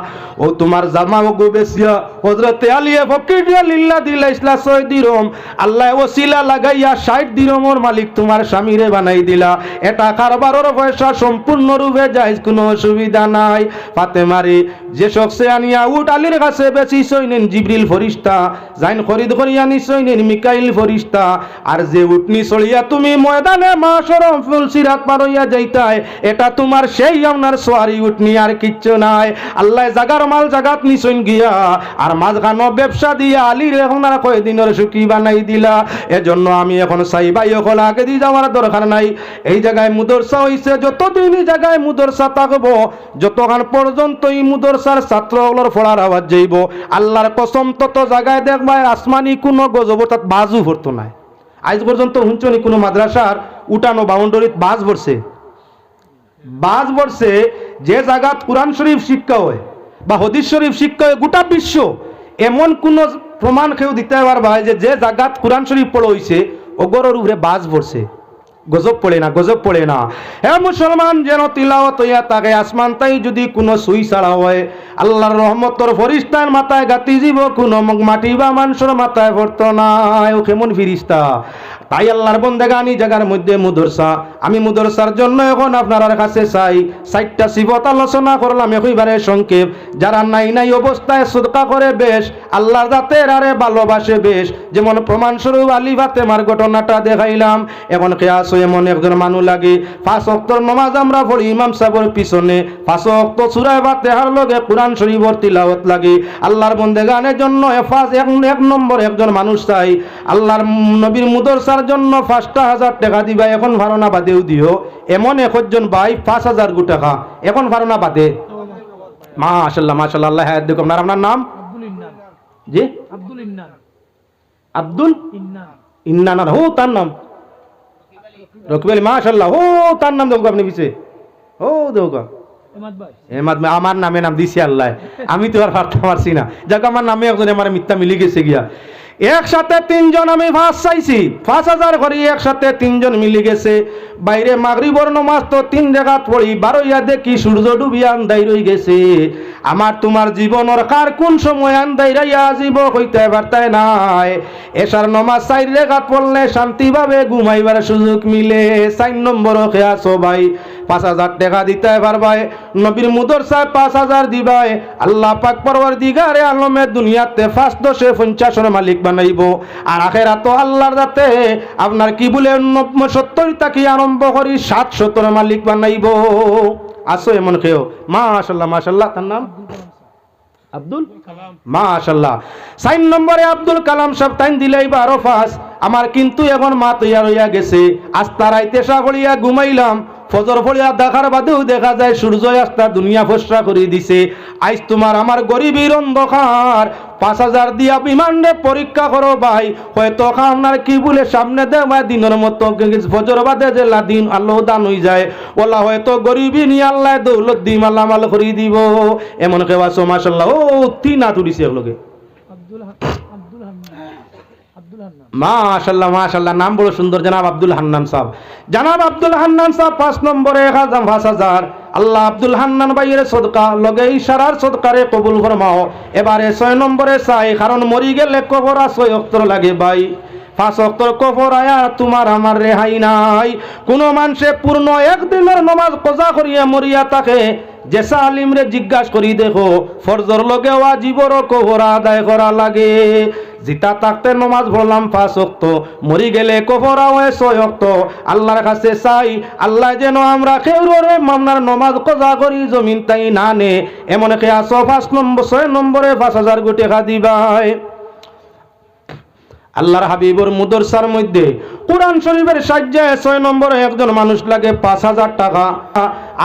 ও তোমার জামা গো বেসিয়া হযরতে আলী ফকির লিল্লাহ দিলা ইসলা 6 দিরম আল্লাহ ওসিলা লাগাইয়া 60 দিরমর মালিক তোমার স্বামীরে বানাই দিলা এটা কারবারের পয়সা সম্পূর্ণ রূপে জায়েজ কোনো অসুবিধা নাই ফাতেমারে যে শখসে আনিয়া উট আলীর কাছে বেশি সইনেন জিবরিল ফরিস্তা যাইন খরিদ করিয়া নিসইনেন মিকাইল ফরিস্তা আর যে উটনি চড়িয়া তুমি ময়দানে মাশরম ফুলসিরাত পার হইয়া যাইতাই এটা তোমার সেই আপনার সোয়ারি উটনি আর কিচ্ছু নাই আল্লাহ জাগার মাল জাগাত নিসইন গিয়া আর মাঝখানো ব্যবসা দিয়া আলীর এখন আর কয়দিনের সুখী বানাই দিলা এজন্য আমি এখন চাই ভাই ওখানে আগে দিয়ে যাওয়ার দরকার নাই এই জায়গায় মুদরসা হইছে যতদিন এই জায়গায় মুদরসা থাকবো যতক্ষণ পর্যন্ত এই মুদরসার ছাত্রগুলোর ফোড়ার আওয়াজ যাইব আল্লাহর কসম তত জায়গায় দেখবা আসমানি কোনো গজব তাত বাজু ভরতো নাই আজ পর্যন্ত হুঞ্চনি কোনো মাদ্রাসার উঠানো বাউন্ডারিত বাজ বসছে যে জায়গাত কোরআন শরীফ শিক্ষা হয় বা হাদিস শরীফ শিক্ষা হয় গোটা বিশ্ব এমন কোন প্রমাণ কেউ দিতে পারবা যে জায়গাত কোরআন শরীফ পড়া হইছে ওগরের উপরে বাজ পড়ছে গজব পড়ে না হে মুসলমান যেন তিলাওয়াত হইয়া থাকে আসমান তাই যদি কোনো সুই ছাড়া হয় আল্লাহর রহমতর ফরিস্তার মাথায় গাতি জীব কোনো মাটি বা মানুষের মাথায় পড়তো না ও কেমন ফিরিস্তা তাই আল্লাহর বান্দাগানি জায়গার মধ্যে মুদরসা, আমি মুদরসার জন্য এখন আপনার কাছে চাই 4টা সিফত আলোচনা করলাম একেবারে সংক্ষেপ। যারা নাই নাই অবস্থায় সদকা করে বেশ, আল্লাহর জাতের আরে ভালোবাসে বেশ, যেমন প্রমাণস্বরূপ আলী ফাতেমার ঘটনাটা দেখাইলাম। এখন কেয়াস এমন একজন মানুষ লাগে 5 ওয়াক্তের নামাজ আমরা পড়ি ইমাম সাহেবের পিছনে, 5 ওয়াক্ত সূরা ফাতিহার লগে কোরআন শরীফের তিলাওয়াত লাগে। আল্লাহর বান্দাগানের জন্য এক নম্বর একজন মানুষ চাই। আল্লাহর নবীর মুদরসার জন্য 5,000 টাকা দিবা, এখন ভারনা বাদেও দিও। এমন একজন ভাই 5,000 টাকা এখন ভারনা বাদে। মাশাআল্লাহ মাশাআল্লাহ, আল্লাহ হায়াত দেখুন। আপনার নাম? জি আব্দুল ইন্নান। ও তার নাম রকিব আলী। মাশাআল্লাহ, ও তার নাম দেখো আপনি পিছে, ও দেখো এমাদ ভাই। আমার নামে নাম দিছি আল্লাহ, আমি তো আর ভাবতে পারছি না। যাক আমার নামে একজন আমার মিথ্যা মিলি গেছে গিয়া। একসাথে 3 জন আমি 5 চাইছি, 5,000 করি একসাথে 3 জন মিলি গেছে। বাইরে মাগরিবর নামাজ তো 3 রাকাত পড়ি, 12 দেখি সূর্য ডুবিয়া আন্দাই রই গেছে। আমার তোমার জীবনের কার কোন সময় আন্দাই রাইয়া জীব হইতে পারতাই নাই। এশার নামাজ 4 রাকাত পড়লে শান্তিভাবে ঘুমাইবার সুযোগ মিলে। 4 নম্বর খেয়াছ ভাই 5,000 টাকা দিতে পারবাই, নবীর মুদরসায় 5,000 দিবাই। আল্লাহ পাক পরওয়ারদিগারে আলমের দুনিয়াতে 5 50 মালিক বানাইব, আর আখেরাত আল্লাহর যাতে আপনার কি বলে 70 থেকে আরম্ভ করি 700 মালিক বানাইব। আসো এমন কেউ? মাশাআল্লাহ মাশাআল্লাহ। তার নাম আব্দুল কালাম। মাশাআল্লাহ। 4 নম্বরে আব্দুল কালাম সাহেব টাইম দিলেই 12 5। আমার কিন্তু এখন মা তৈয়ার হইয়া গেছে। আস্তা রাইতে সাগরিয়া ঘুমাইলাম, ফজর ফলিয়া দেখার বাদেও দেখা যায় সূর্য আস্তা দুনিয়া ফসরা করে দিছে। আজ তোমার আমার গরিবের অন্ধকার 5,000 দিয়া বিমানে পরীক্ষা করো ভাই, হয়তো আপনার কি বলে সামনে দেওয়া দিনের মতো ফজর বাদে যে দিন আল্লাহ দান হয়ে যায়, ওলা হয়তো গরিবই নিয়ে আল্লাহ দৌলত দি মালামাল করে দিব। এমন কেউ আছো? মাশাআল্লাহ। ও 3 হাত উঠিছে এগুলোকে। মাশাআল্লাহ মাশাআল্লাহ, নাম বড় সুন্দর, জনাব আব্দুল হান্নান সাহেব। জনাব আব্দুল হান্নান সাহেব 5 নম্বরে 5,000। আল্লাহ আব্দুল হান্নান ভাইয়ের সদকা লগে ইশারার সদকারে কবুল ফরমাও। এবারে 6 নম্বরে চাই, কারণ মরি গেলে কবর 6 ওয়াক্ত লাগে ভাই। 5 ওয়াক্তর কবর আয়া তোমার আমার রেহাই নাই। কোন মানুষে পূর্ণ একদিনের নামাজ কজা করিয়া মরিয়া থাকে, যে সালিমরে জিজ্ঞাসা করি দেখো ফরজর লগে ওয়াজিবর কবর আদায় করা লাগে। জিতা থাকতে নামাজ পড়লাম 5 ওয়াক্ত, মরি গেলে কবর হয় 6 ওয়াক্ত। আল্লাহর কাছে চাই আল্লাহ যেন আমরা কেউরে মামনার নামাজ কজা করি জমিন তাই না নে। এমন কে আসো 6 নম্বরে 5,000 টাকা দিবাই। আল্লাহর হাবিবর মুদরসার মধ্যে কোরআন শরীফের সাহায্যে 6 নম্বরে একজন মানুষ লাগে 5,000 টাকা।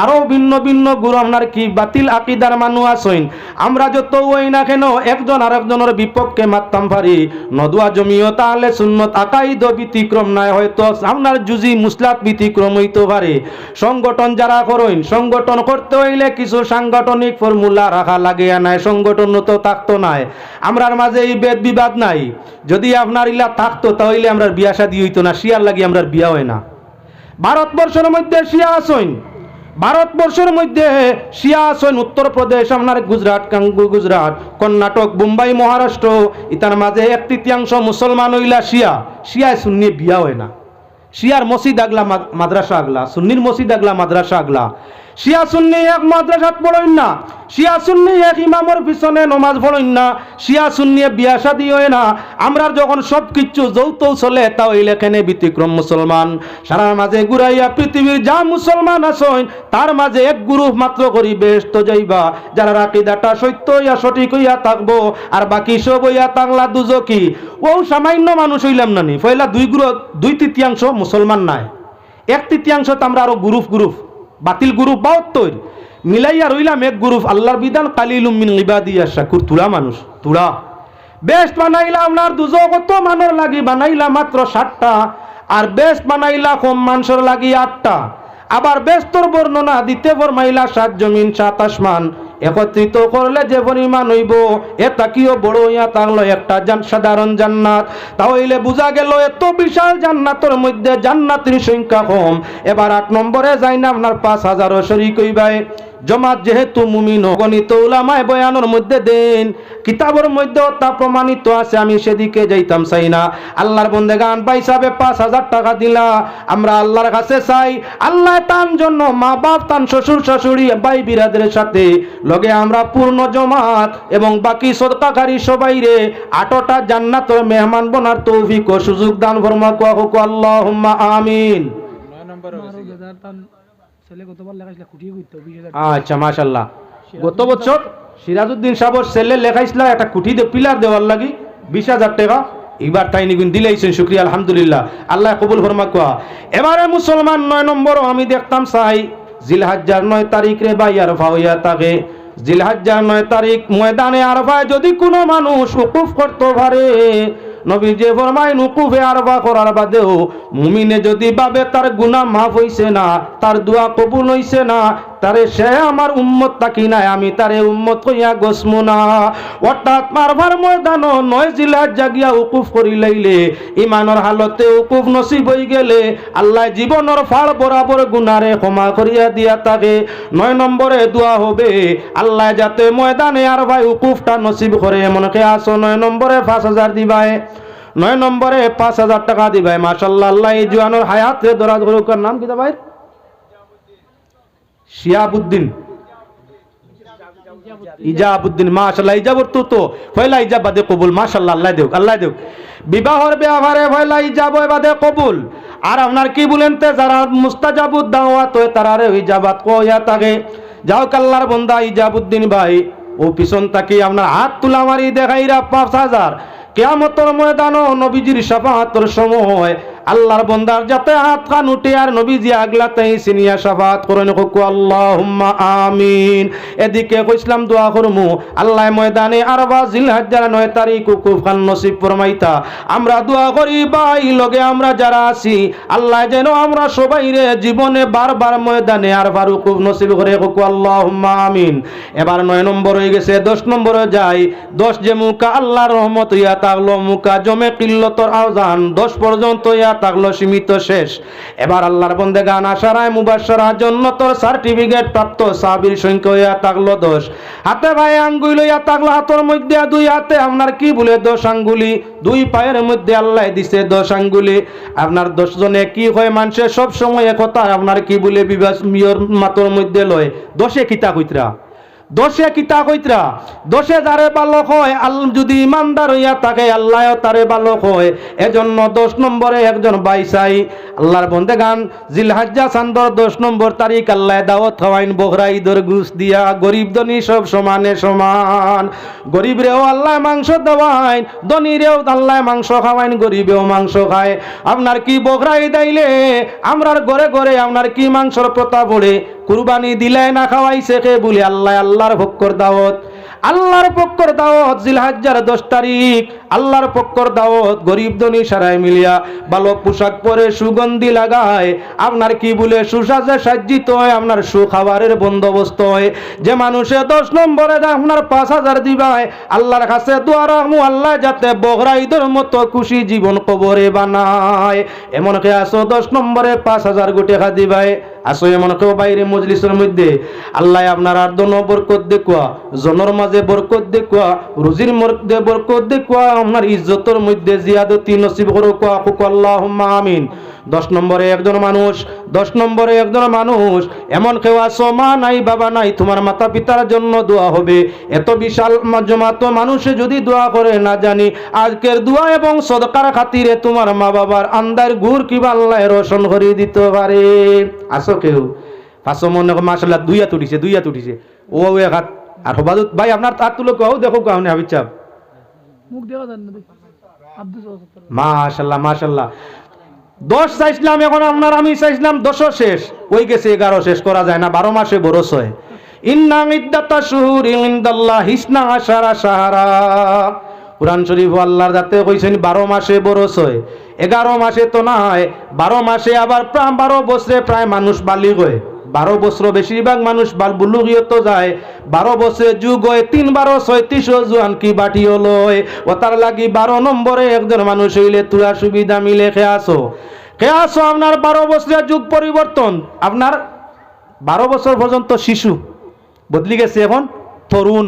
আরো ভিন্ন ভিন্ন গুরু আপনার কি বাতিল আকীদার মানুষ আছেন, আমরা যত ওই না কেন একজন আরেকজনের বিপক্ষে মারতাম পারি। নদুয়া জমিয়ত আহলে সুন্নাত আকাইদ ব্যতিক্রম নাই, হয়তো আপনার জুজি মুসলাত ব্যতিক্রম হইতে পারে। সংগঠন যারা করেন, সংগঠন করতে হইলে কিছু সাংগঠনিক ফর্মুলা রাখা লাগে, নাই সংগঠন তো থাকতো নাই। আমরার মাঝে এই বেদ বিবাদ নাই। যদি আপনার ইলা থাকতো তাহলে আমরা বিয়া শাদী হইতো না, শিয়ার লাগি আমরা বিয়া হয় না। ভারতবর্ষের মধ্যে শিয়া আছেন, ভারতবর্ষের মধ্যে শিয়া আছেন উত্তরপ্রদেশ, আপনার গুজরাট, গুজরাট, কর্ণাটক, মুম্বাই, মহারাষ্ট্র, ইতার মাঝে 1/3 মুসলমান হইলা শিয়া। শিয়ায় সুন্নি বিয়া হয় না। শিয়ার মসজিদ আগলা মাদ্রাসা আগলা, সুন্নির মসজিদ আগলা মাদ্রাসা আগলা। শিয়া সুন্নি এক মাদ্রাসাত পড়েন না, শিয়া সুন্নি এক ইমামের পিছনে নমাজ পড়েন না, শিয়া সুন্নি বিয়া শাদী হয় না। আমরা যখন সব কিছু যৌথ চলে তাহলে এখানে ব্যতিক্রম মুসলমান। সারা মাঝে ঘুরাইয়া পৃথিবীর যা মুসলমান আছেন তার মাঝে এক গ্রুপ মাত্র করি বেহেশত যাইবা, যারা আকীদাটা সত্য হইয়া সঠিক হইয়া থাকবো, আর বাকি সব হইয়া তাংলা দুজকি। ও সামান্য মানুষ হইলাম না নি, পয়লা 2/3 মুসলমান নাই, 1/3 তো আমরা আরো গ্রুপ বাতিল গ্রুপ 72 মিলাইয়া রইলাম এক গ্রুপ। আল্লাহর বিধান কালিলুম মিন ইবাদিয়াশ শাকুর, তুলা মানুষ তুলা। বেস্ট বানাইলা আপনার দুজকত মানর লাগি বানাইলা মাত্র 60টা, আর বেস্ট বানাইলা কম মানুষের লাগি 8টা। আবার বেস্তর বর্ণনা দিতে ফরমাইলা 7 জমিন 7 আসমান একত্রিত করলে যে পরিমাণ হইব, এটা কিও বড় হইয়া থাকলো একটা সাধারণ জান্নাত। তাহলে বোঝা গেল এত বিশাল জান্নাতের মধ্যে জান্নাতের সংখ্যা কম। এবার 8 নম্বরে যাই না আপনার 5,000 শরীক হইবাই। জমাত যেহেতু মুমিন গণিত উলামায়ে বয়ানের মধ্যে দেন, কিতাবের মধ্যে তা প্রমাণিত আছে, আমি সেদিকে যাইতাম চাই না। আল্লাহর বন্দেগান ভাই সাহেব 5,000 টাকা দিলা, আমরা আল্লাহর কাছে চাই আল্লাহ তার জন্য মা বাপ তান শ্বশুর শাশুড়ি ভাই বিরাদের সাথে লগে আমরা পূর্ণ জমাত এবং বাকি সদকাকারী সবাই রে 8টা জান্নাতের মেহমান বনার তৌফিক ও সুযোগ দান ফরমা কোয়া হোক আল্লাহুম্মা আমিন।
9 নম্বর
আচ্ছা মাশাআল্লাহ, গত বছর সিরাজউদ্দিন সাহেবের ছেলে লেখাইছিল একটা কুঠি দিয়ে পিলার দেওয়ার লাগি 20,000 টাকা, এবার তাই নিগুন দিলেইছেন, শুকরিয়া আলহামদুলিল্লাহ, আল্লাহ কবুল ফরমা কোয়া। এবারে মুসলমান 9 নম্বরও আমি দেখতাম চাই জিলহজ্জার 9 তারিখ রে ভাই আরফা হইয়া থাকে। জিলহজ্জার 9 তারিখ ময়দানে আরফায় যদি কোনো মানুষ উকুফ করতে পারে, নবী যে ফরমায় উকুফে আরফা করার বাদেও মুমিনে যদি ভাবে তার গুনাহ মাফ হইছে না, তার দোয়া কবুল হইছে না, তারে সে আমার উম্মত তাকি নাই, আমি তারে উম্মত হইয়া গসমু না। অর্থাৎ আরফার ময়দান 9 জিলহজ্জা গিয়া উকুফ করি লাইলে ইমানের হালতে উকুফ নসিব হই গেলে আল্লাহ জীবনের ফাল বরাবর গুনারে ক্ষমা করিয়া দিয়া থাকে। 9 নম্বরে দোয়া হবে আল্লাহ যাতে ময়দানে আরফায় উকুফটা নসিব করে। মনকে আসো 9 নম্বরে 5,000 দিবায়, 9 নম্বরে 5,000 টাকা দিবাই। মাশাআল্লাহ, আল্লাহ এই জওয়ানের হায়াতে দরাজ করুক। নাম কি ভাই? শিয়াবুদ্দিন ইজাবুদ্দিন, মাশাআল্লাহ, ইজাবর তো পয়লা ইজাব বাদে কবুল, মাশাআল্লাহ, আল্লাহ দেও, আল্লাহ দেও। বিবাহর ব্যাপারে পয়লা ইজাব বাদে কবুল। আর আপনার কি বলেন তে যারা মুস্তাজাবুদ দাওয়াত হয় তারারে ইজাবাত কইয়া থাকে। যাও আল্লাহর বান্দা ইজাবুদ্দিন ভাই, ও পিছন তাকি আপনার হাত তুলা মারি দেখাইরা 5,000 কিয়ামতের ময়দানও নবীজির শাফাআতের সময় আল্লাহর বান্দার যাতে হাত কান উঠে আর নবীজি আগলাতেই সিনিয়া শাফাআত করেন কোকু আল্লাহুম্মা আমিন। এদিকে কইছিলাম দোয়া করমু আল্লাহ ময়দানে আরফা জিলহজ্জার 9 তারিখ উকুফ খান নসিব ফরমাইতা। আমরা দোয়া করি ভাই লগে আমরা যারা আছি আল্লাহ যেন আমরা সবাই রে জীবনে বারবার ময়দানে আরফার উকুফ নসিব করে কোকু আল্লাহুম্মা আমিন। এবার 9 নম্বর হয়ে গেছে, 10 নম্বরে যাই। 10 যে মুকা আল্লাহর রহমত ইয়া তাগলো মুকা জমে কিল্লতর আওজান 10 পর্যন্ত ইয়া তাগলো সীমিত শেষ। এবার আল্লাহর বন্দেগান আশারায় মুবাশশারা জান্নাতের সার্টিফিকেট প্রাপ্ত সাহাবীর সংখ্যা ইয়া তাগলো 10। হাতে ভাই আঙ্গুল ইয়া তাগলো, হাতের মধ্যে 2 হাতে আপনার কি বলে 10 আঙ্গুলি, 2 পায়ের মধ্যে আল্লাহ দিছে 10 আঙ্গুলি। আপনার 10 জনে কি হয় মানুষের সব সময় কথা আপনার কি বলে বিবাস মিয়র মাতর মধ্যে লয় 10 কিতা কইতরা, 10 কিতা কইতরা, 10 যারে বালক হয় আল্লাহ যদি ইমানদার হইয়া থাকে আল্লাহ তারে বালক হয়। এজন্য 10 নম্বরে একজন বাইসাই আল্লাহর বন্দেগান জিলহজ্জা চাঁদর 10 নম্বর তারিখ আল্লাহ দাওয়াত খাওয়াইন বকরা ঈদের গোশ দিয়া। গরিব ধনী সব সমানে সমান, গরিবরেও আল্লাহ মাংস দেওয়াইন, ধনীরেও আল্লাহ মাংস খাওয়াইন, গরিবেও মাংস খায়। আপনার কি বকরা ঈদ আইলে আমরার ঘরে ঘরে আপনার কি মাংসর প্রথা পড়ে, কুরবানি দিলে না খাওয়াইছে কে বলে আল্লাহ আল্লাহর পক্ষর দাওয়াত, আল্লাহর পক্ষর দাওয়াত জিলহজ্জার 10 তারিখ আল্লাহর পক্ষর দাওয়াত। গরিব ধনী সারাই মিলিয়া ভালো পোশাক পরে সুগন্ধি লাগায় আপনার কি বলে সুসাজে সাজ্জিত হয়, আপনার সুখাবারের বন্দোবস্ত হয়। যে মানুষে 10 নম্বরে আপনার 5,000 দিবায় আল্লাহর কাছে দোয়া রাখমু আল্লাহ যাতে বকরা ঈদের মতো খুশি জীবন কবরে বানায়। এমন কে আসো 10 নম্বরে 5,000 টাকা দিবায় আসো, এমন কেউ বাইরে মজলিসের মধ্যে আল্লাহ আপনার আর দোনো বরকত দেখুয়া, জনের মাঝে বরকত দেখুয়া, রুজির মধ্যে বরকত দেখুয়া, আপনার ইজ্জতের মধ্যে জিয়াদতি নসিব করুক আল্লাহুম্মা আমিন। 10 নম্বরে একজন মানুষ, 10 নম্বরে একজন মানুষ এমন কেউ আসো মা নাই বাবা নাই, তোমার মাতা পিতার জন্য দোয়া হবে। এত বিশাল জমাত মানুষে যদি দোয়া করে না জানি আজকের দোয়া এবং সদকার খাতিরে তোমার মা বাবার আন্দার গুড় কিবা আল্লাহ রোশন করে দিতে পারে। আসো কেউ পাঁচশো মনে মাশাআল্লাহ 2 হাত উঠিছে, 2 হাত উঠিছে, ও এক হাত। আর হবাদুত ভাই আপনার হাত তুলো কাও দেখো কাউনে হাবিব সাহেব মুখ দেখা যান না মাশাআল্লাহ মাশাআল্লাহ। 10 চাইছিলাম এখন আপনার আমি চাইছিলাম 10 শেষ হই গেছে, 11 শেষ করা যায় না, 12 মাসে বরস হয়। ইন্না ইদ্দাতা শুহুরি ইনদাল্লাহ ইসনা আশারা শাহরা, কুরআন শরীফ আল্লাহর যাতে কইছেন 12 মাসে বরস হয়, 11 মাসে তো নয়, 12 মাসে আবার 12 বছরে প্রায় মানুষ বালিগ হয়। 12 বছর বেশিরভাগ মানুষ বুলুগিয়ত যায়, 12 বছরে যুগ হয় 3 12 36 জোয়ান কি বাটিও লয়। ও তার লাগি 12 নম্বরে একজন মানুষ হইলে তুলা সুবিধা মিলে খেয়াছো আপনার 12 বছরের যুগ পরিবর্তন। আপনার 12 বছর পর্যন্ত শিশু, বদলি গেছে, এখন তরুণ,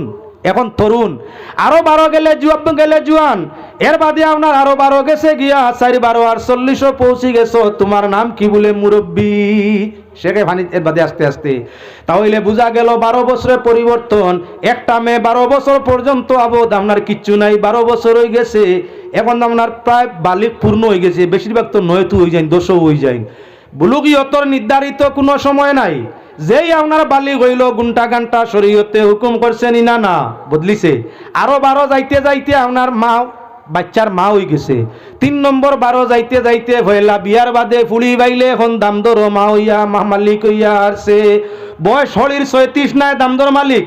এখন তরুণ। আরো 12 গেলে জুয়ান, এর বাদে আপনার আরো 12 গেছে গিয়া 4 12 আর 40 পৌঁছে গেছো, তোমার নাম কি বলে মুরব্বী, সেকে ফানি এর বাদে আস্তে আস্তে। তাহলে বোঝা গেল 12 বছরের পরিবর্তন। একটা মেয়ে 12 বছর পর্যন্ত আবদ আপনার কিচ্ছু নাই, 12 বছর হয়ে গেছে, এখন আপনার প্রায় বালিক পূর্ণ হয়ে গেছে, বেশিরভাগ তো 9 তো হয়ে যায়, 10ও হয়ে যায়। বুলুগিয়তর নির্ধারিত কোনো সময় নাই, যেই আপনার বালিক হইল ঘন্টা ঘন্টা শরীয়তে হুকুম করছেন না, না বদলিছে। আরো 12 যাইতে যাইতে আপনার মা, বাচ্চার মা হয়ে গেছে। 3 নম্বর 12 যাইতে যাইতে ভয়লা বিয়ার বাদে ফুলি বাইলে এখন দামদর মা হইয়া মা মালিক হইয়া আসছে। বয়স হলির 36 নাই দামদর মালিক,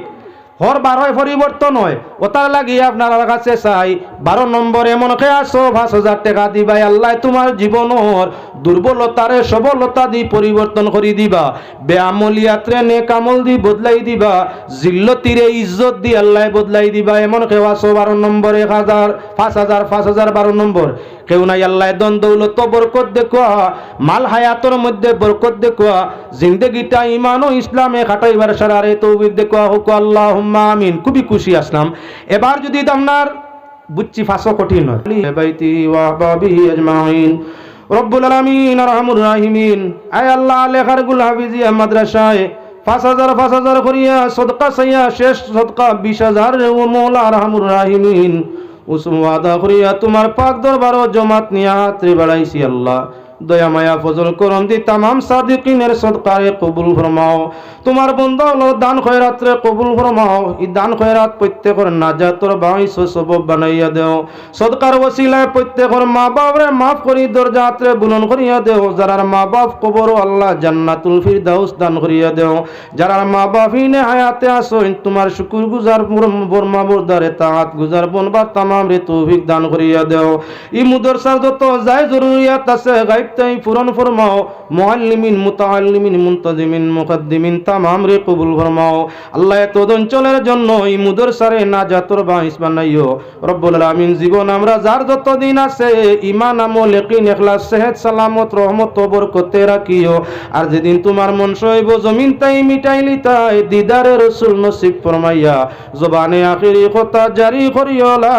হর 12 পরিবর্তন হয়। ওটার লাগিয়ে আপনার কাছে চাই 12 নম্বর এমন খেয়ে আসো 5,000 টাকা দিবাই, আল্লাহ তোমার জীবনের দুর্বলতারে সবলতা দি পরিবর্তন করে দিবা, বেআমলিয়াতরে নেক আমল দি বদলাই দিবা, জিল্লতিরে ইজ্জত দি আল্লাহ বদলাই দিবা। এমন খেয়ে আসো 12 নম্বর 1,000 5,000 5,000 12 নম্বর কেউ নাই, আল্লাহ দন দৌলত বরকত দেখুয়া, মাল হায়াতর মধ্যে বরকত দেখুয়া, জিন্দগিটা ইমান ও ইসলামে খাটাইবার সারারে তৌফিক দেখুয়া হোক আল্লাহুম্মা আমিন। খুবই খুশি আসলাম। এবার যদি আপনার বুঝছি ফাঁসো কঠিন হয়, বাইতি ওয়া বাবিহি আজমাইন রব্বুল আলামিন আরহামুর রাহিমিন। আয় আল্লাহ লেখার গুল হাফিজিয়া মাদ্রাসায় 5,000 করিয়া সদকা সাইয়া শেষ সদকা 20,000 ও মওলা আরহামুর রাহিমিন উসম ওয়াদা করিয়া তোমার পাক দরবারও জমাত নিয়া হাতে বাড়াইছি। আল্লাহ দয়া মায়া ফজল করম দি তামাম সাদিকিনের সদকারে কবুল ফরমাও, তোমার বন্ধা দান খয়রাতরে কবুল ফরমাও। এই দান খয়রাত প্রত্যেকের নাজাতর বাঈস সবব বানাইয়া দেও, সদকার ওসিলায় প্রত্যেকের মা বাপরে মাফ করি দরজাতরে বুলন করিয়া দেও। যারার মা বাপ কবর আল্লাহ জান্নাতুল ফিরদাউস দান করিয়া দেও, যারার মা বাপ ইনে হায়াতে আসো তোমার শুকুর গুজার বর্মা বরদারে তাআত গুজার বনবার তামাম রে তৌফিক দান করিয়া দেও। ই মুদরসার যত যায় জরুরিয়াত আছে গায়ব তাই পূরণ ফরমাও, মুআল্লিমিন মুতাআল্লিমিন মুনতাজিমিন মুকদ্দিমিন তামাম রে কবুল ফরমাও। আল্লাহ এত অঞ্চলের জন্য এই মুদরসারে নাজাতর বাঈস বানাইও রব্বুল আলামিন। জীবন আমরা যার যত দিন আছে ঈমান আমল ইয়াকিন ইখলাস সেহত সালামত রহমত বরকতে রাখিও। আর যেদিন তোমার মন সইব জমিন তাই মিটাইলি তাই দিদারে রাসূল নসিব ফরমাইয়া জবানে আখিরি কথা জারি করিও লা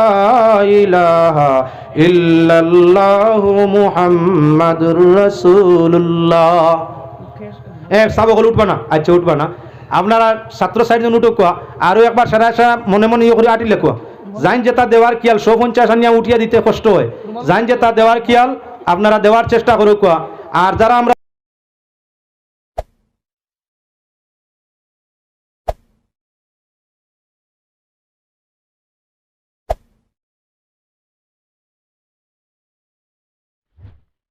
ইলাহা ইল্লাল্লাহু মুহাম্মাদুর রাসূলুল্লাহ। এক সাবকল উঠবা না, আচ্ছা উঠবা না, আপনারা ছাত্র সাইডজন উঠো কোয়া, আরো একবার সারা সারা মনে মনে ইয়ে করে আটিলে কোয়া। জাইন যেটা দেওয়ার কিয়াল 150 আনিয়া উঠিয়া দিতে কষ্ট হয়, জাইন যেটা দেওয়ার কিয়াল আপনারা দেওয়ার চেষ্টা করো কোয়া। আর যারা আমরা